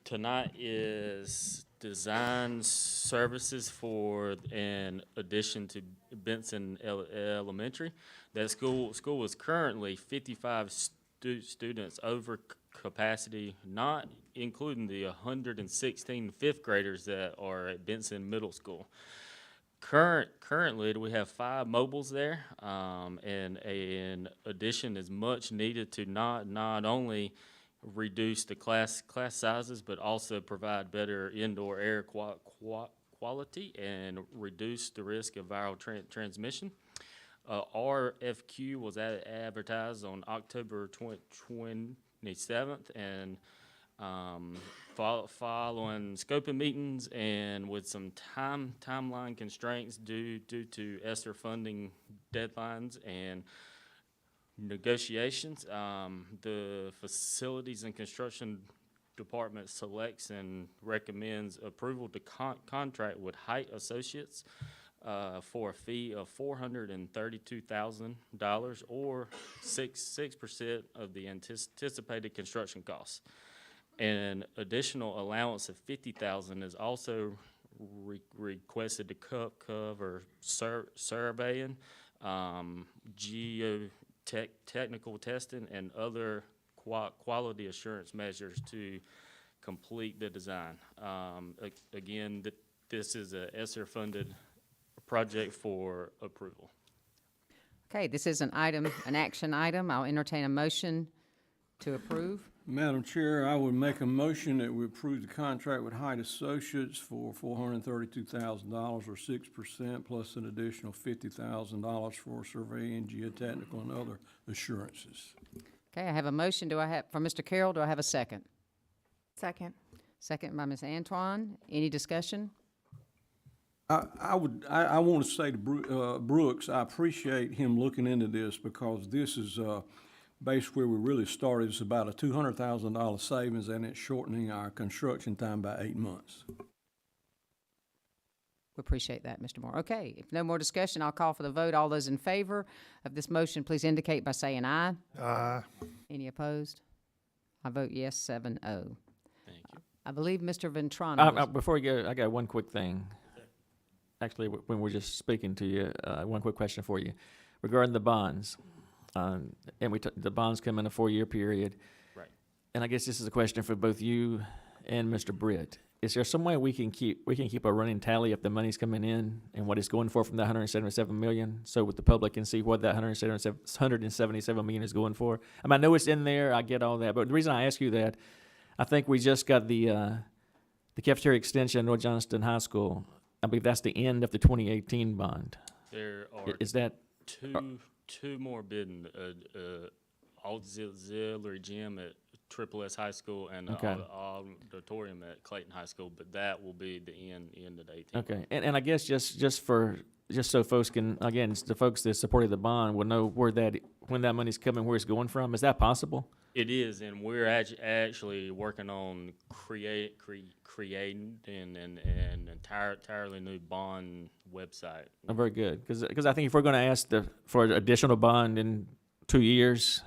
tonight is design services for an addition to Benson Elementary. That school is currently 55 students over capacity, not including the 116 fifth graders that are at Benson Middle School. Currently, we have 5 mobiles there, and an addition is much needed to not only reduce the class sizes, but also provide better indoor air quality and reduce the risk of viral transmission. RFQ was advertised on October 27th, and following scoping meetings and with some timeline constraints due to ESSER funding deadlines and negotiations, the Facilities and Construction Department selects and recommends approval to contract with Height Associates for a fee of $432,000 or 6% of the anticipated construction costs. An additional allowance of $50,000 is also requested to cover surveying, geotechnical testing, and other quality assurance measures to complete the design. Again, this is a ESSER-funded project for approval. Okay, this is an action item. I'll entertain a motion to approve. Madam Chair, I would make a motion that we approve the contract with Height Associates for $432,000 or 6% plus an additional $50,000 for surveying, geotechnical, and other assurances. Okay, I have a motion. From Mr. Carroll, do I have a second? Second. Second by Ms. Antoine. Any discussion? I want to say to Brooks, I appreciate him looking into this because this is basically where we really started. It's about a $200,000 savings, and it's shortening our construction time by 8 months. We appreciate that, Mr. Moore. Okay, if no more discussion, I'll call for the vote. All those in favor of this motion, please indicate by saying aye. Aye. Any opposed? I vote yes, 7-0. Thank you. I believe Mr. Ventrano. Before we go, I got one quick thing. Actually, when we're just speaking to you, one quick question for you regarding the bonds. And the bonds come in a 4-year period. Right. And I guess this is a question for both you and Mr. Britt. Is there some way we can keep a running tally of the money's coming in and what it's going for from the $177 million, so with the public can see what that $177 million is going for? I mean, I know it's in there. I get all that, but the reason I ask you that, I think we just got the cafeteria extension at North Johnston High School. I believe that's the end of the 2018 bond. There are Is that two more bidding, auxiliary gym at Triple S High School and Okay. auditorium at Clayton High School, but that will be the end of the 18. okay? And I guess just so folks can, again, the folks that supported the bond will know when that money's coming, where it's going from. Is that possible? It is, and we're actually working on creating an entirely new bond website. Oh, very good, because I think if we're going to ask for additional bond in 2 years,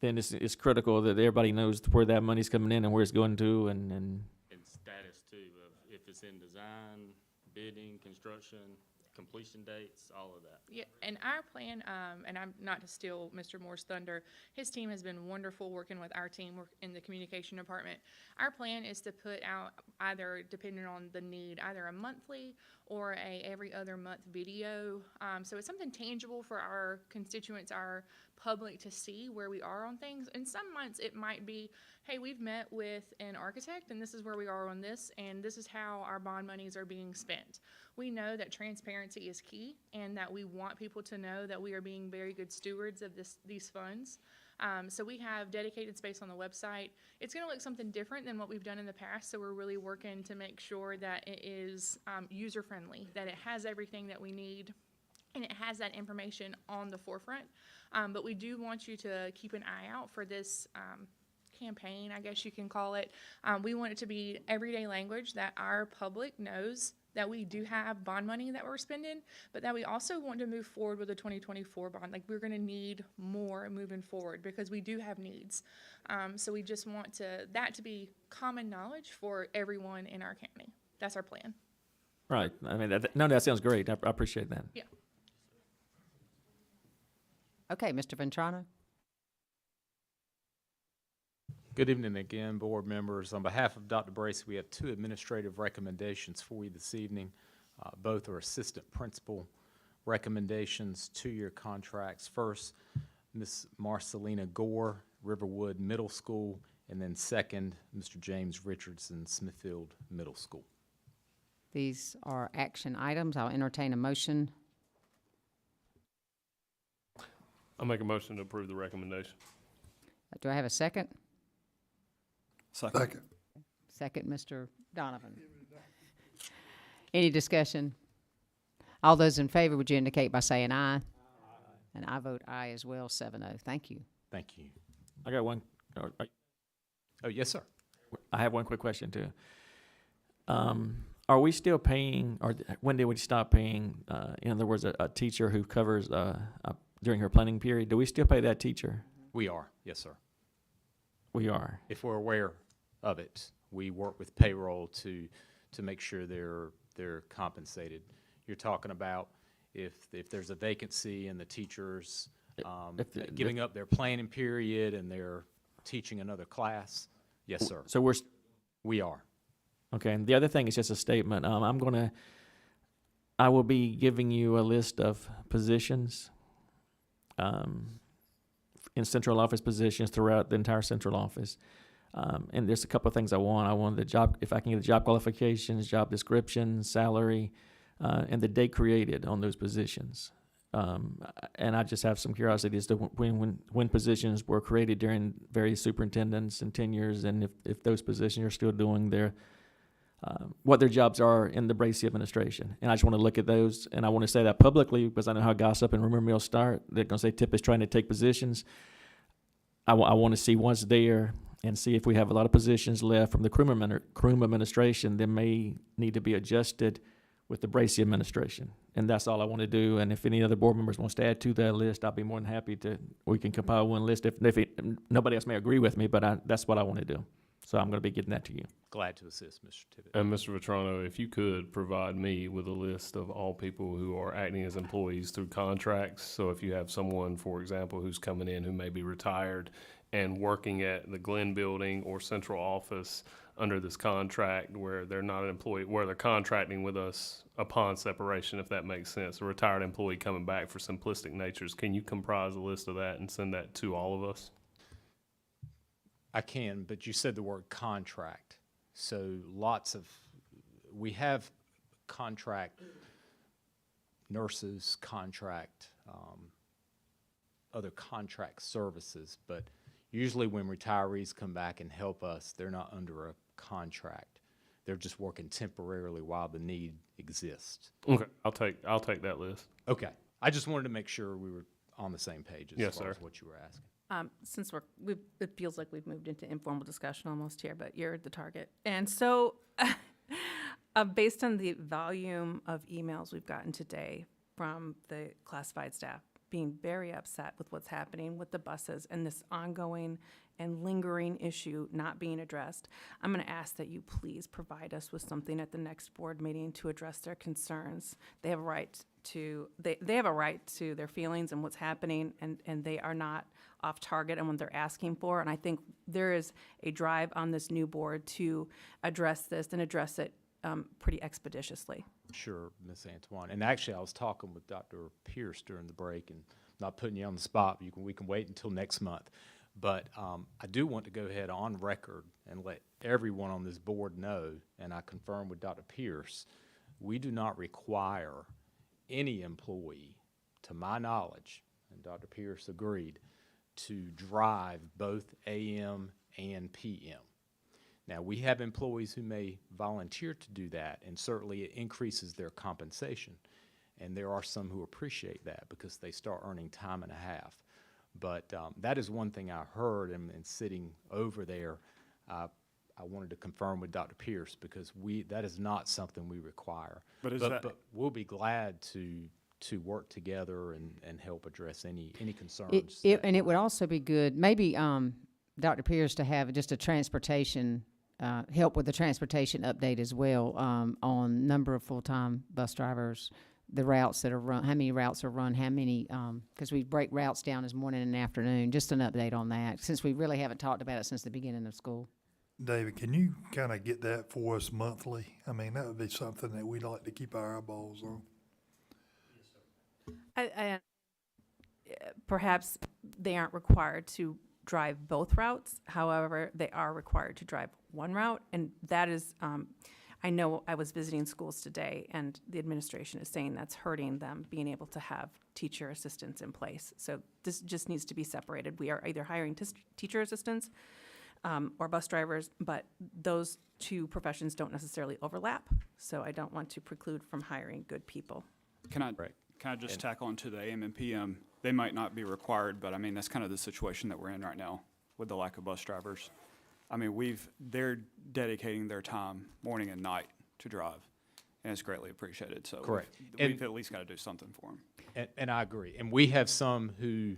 then it's critical that everybody knows where that money's coming in and where it's going to, and Status too, of if it's in design, bidding, construction, completion dates, all of that. Yeah, and our plan, and I'm not to steal Mr. Moore's thunder, his team has been wonderful working with our team in the communication department. Our plan is to put out, either depending on the need, either a monthly or a every other month video. So it's something tangible for our constituents, our public, to see where we are on things. And some months it might be, hey, we've met with an architect and this is where we are on this, and this is how our bond monies are being spent. We know that transparency is key and that we want people to know that we are being very good stewards of these funds. So we have dedicated space on the website. It's going to look something different than what we've done in the past, so we're really working to make sure that it is user-friendly, that it has everything that we need, and it has that information on the forefront. But we do want you to keep an eye out for this campaign, I guess you can call it. We want it to be everyday language that our public knows that we do have bond money that we're spending, but that we also want to move forward with the 2024 bond. Like, we're going to need more moving forward because we do have needs. So we just want that to be common knowledge for everyone in our county. That's our plan. Right. I mean, that sounds great. I appreciate that. Yeah. Okay, Mr. Ventrano? Good evening again, board members. On behalf of Dr. Bracy, we have 2 administrative recommendations for you this evening. Both are assistant principal recommendations, 2-year contracts. First, Ms. Marcelina Gore, Riverwood Middle School, and then second, Mr. James Richardson, Smithfield Middle School. These are action items. I'll entertain a motion. I'll make a motion to approve the recommendation. Do I have a second? Second. Second, Mr. Donovan. Any discussion? All those in favor, would you indicate by saying aye? Aye. And I vote aye as well, 7-0. Thank you. Thank you. I got one. Oh, yes, sir. I have one quick question too. Are we still paying, or when did we stop paying? In other words, a teacher who covers during her planning period. Do we still pay that teacher? We are, yes, sir. We are. If we're aware of it, we work with payroll to make sure they're compensated. You're talking about if there's a vacancy and the teachers giving up their planning period and they're teaching another class. Yes, sir. So we are. Okay. And the other thing is just a statement. I will be giving you a list of positions, in central office positions throughout the entire central office. And there's a couple of things I want. I want the job, if I can get the job qualifications, job description, salary, and the date created on those positions. And I just have some curiosity as to when positions were created during various superintendents and tenures, and if those positions are still doing what their jobs are in the Bracy administration. And I just want to look at those, and I want to say that publicly because I know how gossip and rumor mills start. They're going to say Tip is trying to take positions. I want to see what's there and see if we have a lot of positions left from the Croom administration that may need to be adjusted with the Bracy administration. And that's all I want to do. And if any other board members wants to add to that list, I'll be more than happy we can compile one list. If nobody else may agree with me, but that's what I want to do. So I'm going to be getting that to you. Glad to assist, Mr. Tippett. And Mr. Vetrano, if you could provide me with a list of all people who are acting as employees through contracts. So if you have someone, for example, who's coming in who may be retired and working at the Glenn building or central office under this contract where they're not an employee, where they're contracting with us upon separation, if that makes sense, a retired employee coming back for simplistic natures, can you comprise a list of that and send that to all of us? I can, but you said the word contract. So we have contract nurses, contract, other contract services, but usually when retirees come back and help us, they're not under a contract. They're just working temporarily while the need exists. Okay, I'll take that list. Okay, I just wanted to make sure we were on the same page as far as what you were asking. Since it feels like we've moved into informal discussion almost here, but you're the target. And so based on the volume of emails we've gotten today from the classified staff being very upset with what's happening with the buses and this ongoing and lingering issue not being addressed, I'm going to ask that you please provide us with something at the next board meeting to address their concerns. They have a right to they have a right to their feelings and what's happening, and they are not off target on what they're asking for. And I think there is a drive on this new board to address this and address it pretty expeditiously. Sure, Ms. Antoine. And actually, I was talking with Dr. Pierce during the break, and not putting you on the spot. We can wait until next month. But I do want to go ahead on record and let everyone on this board know, and I confirm with Dr. Pierce, we do not require any employee, to my knowledge, and Dr. Pierce agreed, to drive both AM and PM. Now, we have employees who may volunteer to do that, and certainly it increases their compensation. And there are some who appreciate that because they start earning time and a half. But that is one thing I heard, and sitting over there, I wanted to confirm with Dr. Pierce, because that is not something we require. But But we'll be glad to work together and help address any concerns. And it would also be good, maybe, Dr. Pierce, to have just a transportation, help with the transportation update as well, on number of full-time bus drivers, the routes that are run, how many routes are run, how many, because we break routes down as morning and afternoon, just an update on that, since we really haven't talked about it since the beginning of school. David, can you kind of get that for us monthly? I mean, that would be something that we'd like to keep our eyeballs on. Perhaps they aren't required to drive both routes. However, they are required to drive one route, and that is, I know I was visiting schools today, and the administration is saying that's hurting them being able to have teacher assistants in place. So this just needs to be separated. We are either hiring teacher assistants or bus drivers, but those two professions don't necessarily overlap. So I don't want to preclude from hiring good people. Can I just tack on to the AM and PM? They might not be required, but I mean, that's kind of the situation that we're in right now with the lack of bus drivers. I mean, they're dedicating their time morning and night to drive, and it's greatly appreciated. So Correct. we've at least got to do something for them. And I agree. And we have some who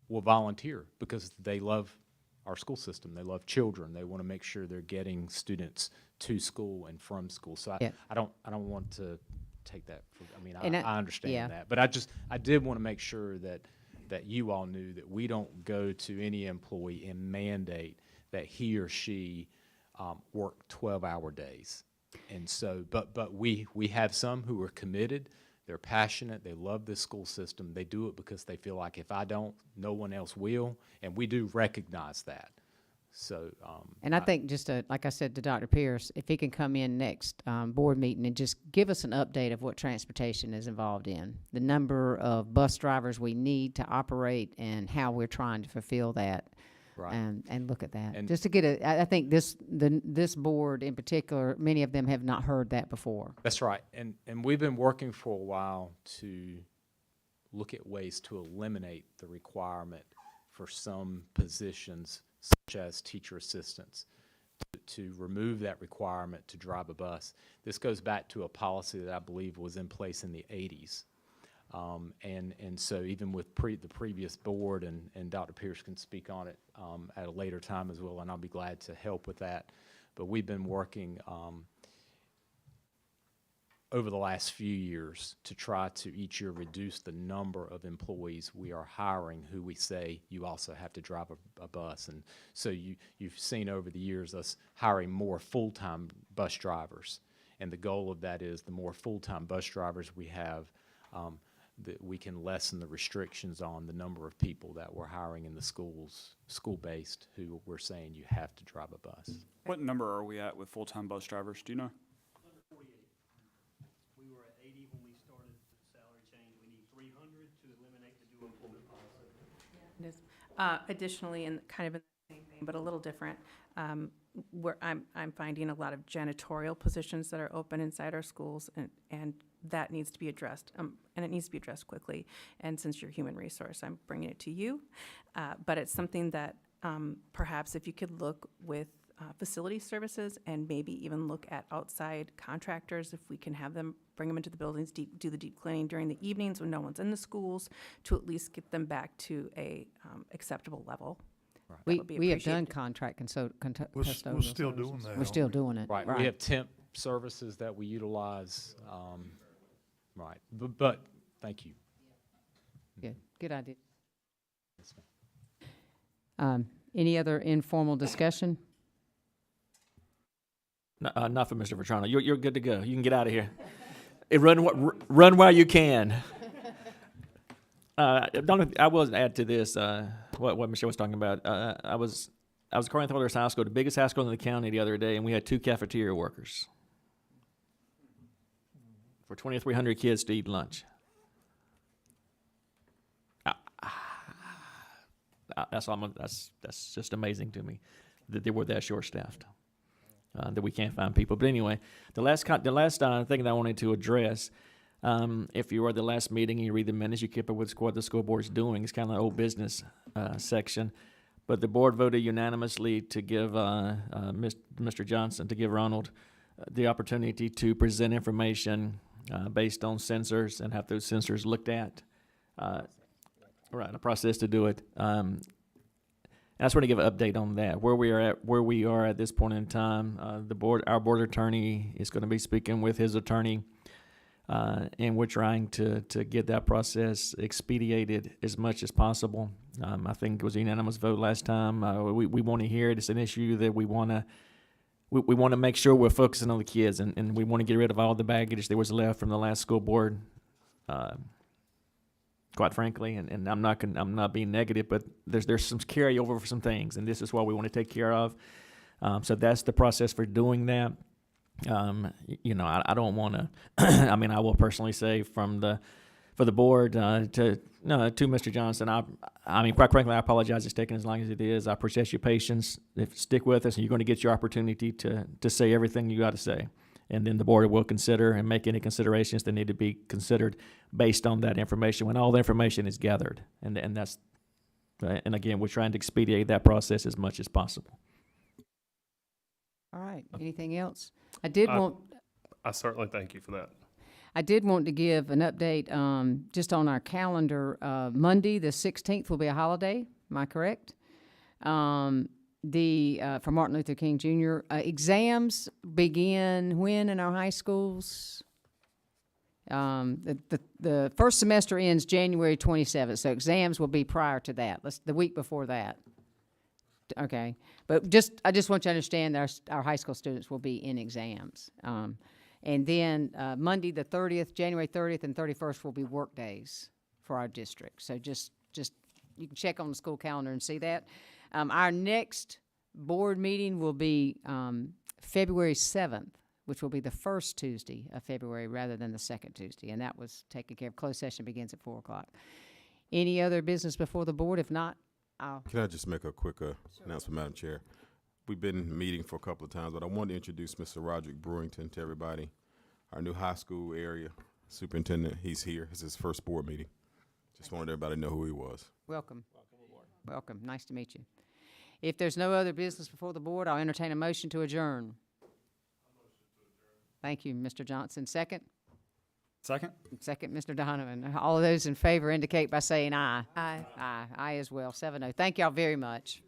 will volunteer because they love our school system. They love children. They want to make sure they're getting students to school and from school. So I don't want to take that for, I mean, I understand that. But I did want to make sure that you all knew that we don't go to any employee and mandate that he or she work 12-hour days. And so, but we have some who are committed. They're passionate. They love this school system. They do it because they feel like if I don't, no one else will. And we do recognize that. So, and I think just like I said to Dr. Pierce, if he can come in next board meeting and just give us an update of what transportation is involved in, the number of bus drivers we need to operate, and how we're trying to fulfill that. Right. And look at that. And just to get I think this board in particular, many of them have not heard that before. That's right. And we've been working for a while to look at ways to eliminate the requirement for some positions, such as teacher assistants, to remove that requirement to drive a bus. This goes back to a policy that I believe was in place in the 80s. And so even with the previous board, and Dr. Pierce can speak on it at a later time as well, and I'll be glad to help with that. But we've been working over the last few years to try to each year reduce the number of employees we are hiring who we say you also have to drive a bus. And so you've seen over the years us hiring more full-time bus drivers. And the goal of that is the more full-time bus drivers we have, that we can lessen the restrictions on the number of people that we're hiring in the schools, school-based, who we're saying you have to drive a bus. What number are we at with full-time bus drivers? Do you know? Under 48. We were at 80 when we started the salary change. We need 300 to eliminate the dual employment policy. Additionally, and kind of in the same vein, but a little different, where I'm finding a lot of janitorial positions that are open inside our schools, and that needs to be addressed, and it needs to be addressed quickly. And since you're human resource, I'm bringing it to you. But it's something that perhaps if you could look with facility services, and maybe even look at outside contractors, if we can have them, bring them into the buildings, do the deep cleaning during the evenings when no one's in the schools, to at least get them back to a acceptable level. Right. We have done contract custodial We're still doing that. We're still doing it. Right. We have temp services that we utilize. Right. But thank you. Yeah, good idea. Yes, ma'am. Any other informal discussion? Not for Mr. Vetrano. You're good to go. You can get out of here. Run while you can. I will add to this what Michelle was talking about. I was at Corinth Wilderness High School, the biggest high school in the county, the other day, and we had 2 cafeteria workers for 2,300 kids to eat lunch. That's just amazing to me that they were that short-staffed, that we can't find people. But anyway, the last thing that I wanted to address, If you were at the last meeting and you read the minutes, you keep up with what the school board's doing. It's kind of an old business section. But the board voted unanimously to give Mr. Johnston, to give Ronald the opportunity to present information based on sensors and have those sensors looked at. Right, a process to do it. I just want to give an update on that, where we are at this point in time. Our board attorney is going to be speaking with his attorney, and we're trying to get that process expedited as much as possible. I think it was a unanimous vote last time. We want to hear it. It's an issue that we want to make sure we're focusing on the kids, and we want to get rid of all the baggage that was left from the last school board. Quite frankly, and I'm not being negative, but there's some carryover for some things, and this is what we want to take care of. So that's the process for doing that. I don't want to. I mean, I will personally say for the board to Mr. Johnston. I mean, quite frankly, I apologize it's taking as long as it is. I appreciate your patience. Stick with us, and you're going to get your opportunity to say everything you got to say. And then the board will consider and make any considerations that need to be considered based on that information when all the information is gathered. And that's, and again, we're trying to expedite that process as much as possible. All right, anything else? I certainly thank you for that. I did want to give an update just on our calendar. Monday, the 16th, will be a holiday. Am I correct? For Martin Luther King Jr. Exams begin when in our high schools? The first semester ends January 27th, so exams will be prior to that. The week before that. Okay, but I just want you to understand that our high school students will be in exams. And then Monday the 30th, January 30th and 31st will be work days for our district. So just you can check on the school calendar and see that. Our next board meeting will be February 7th, which will be the first Tuesday of February rather than the second Tuesday, and that was taken care of. Closed session begins at 4 o'clock. Any other business before the board? If not, Can I just make a quick announcement, Madam Chair? We've been meeting for a couple of times, but I wanted to introduce Mr. Roderick Brewington to everybody, our new high school area superintendent. He's here. It's his first board meeting. Just wanted everybody to know who he was. welcome. Welcome. Nice to meet you. If there's no other business before the board, I'll entertain a motion to adjourn. Thank you, Mr. Johnson. Second? Second? Second, Mr. Donovan. All of those in favor indicate by saying aye. Aye. Aye as well, 7-0. Thank y'all very much.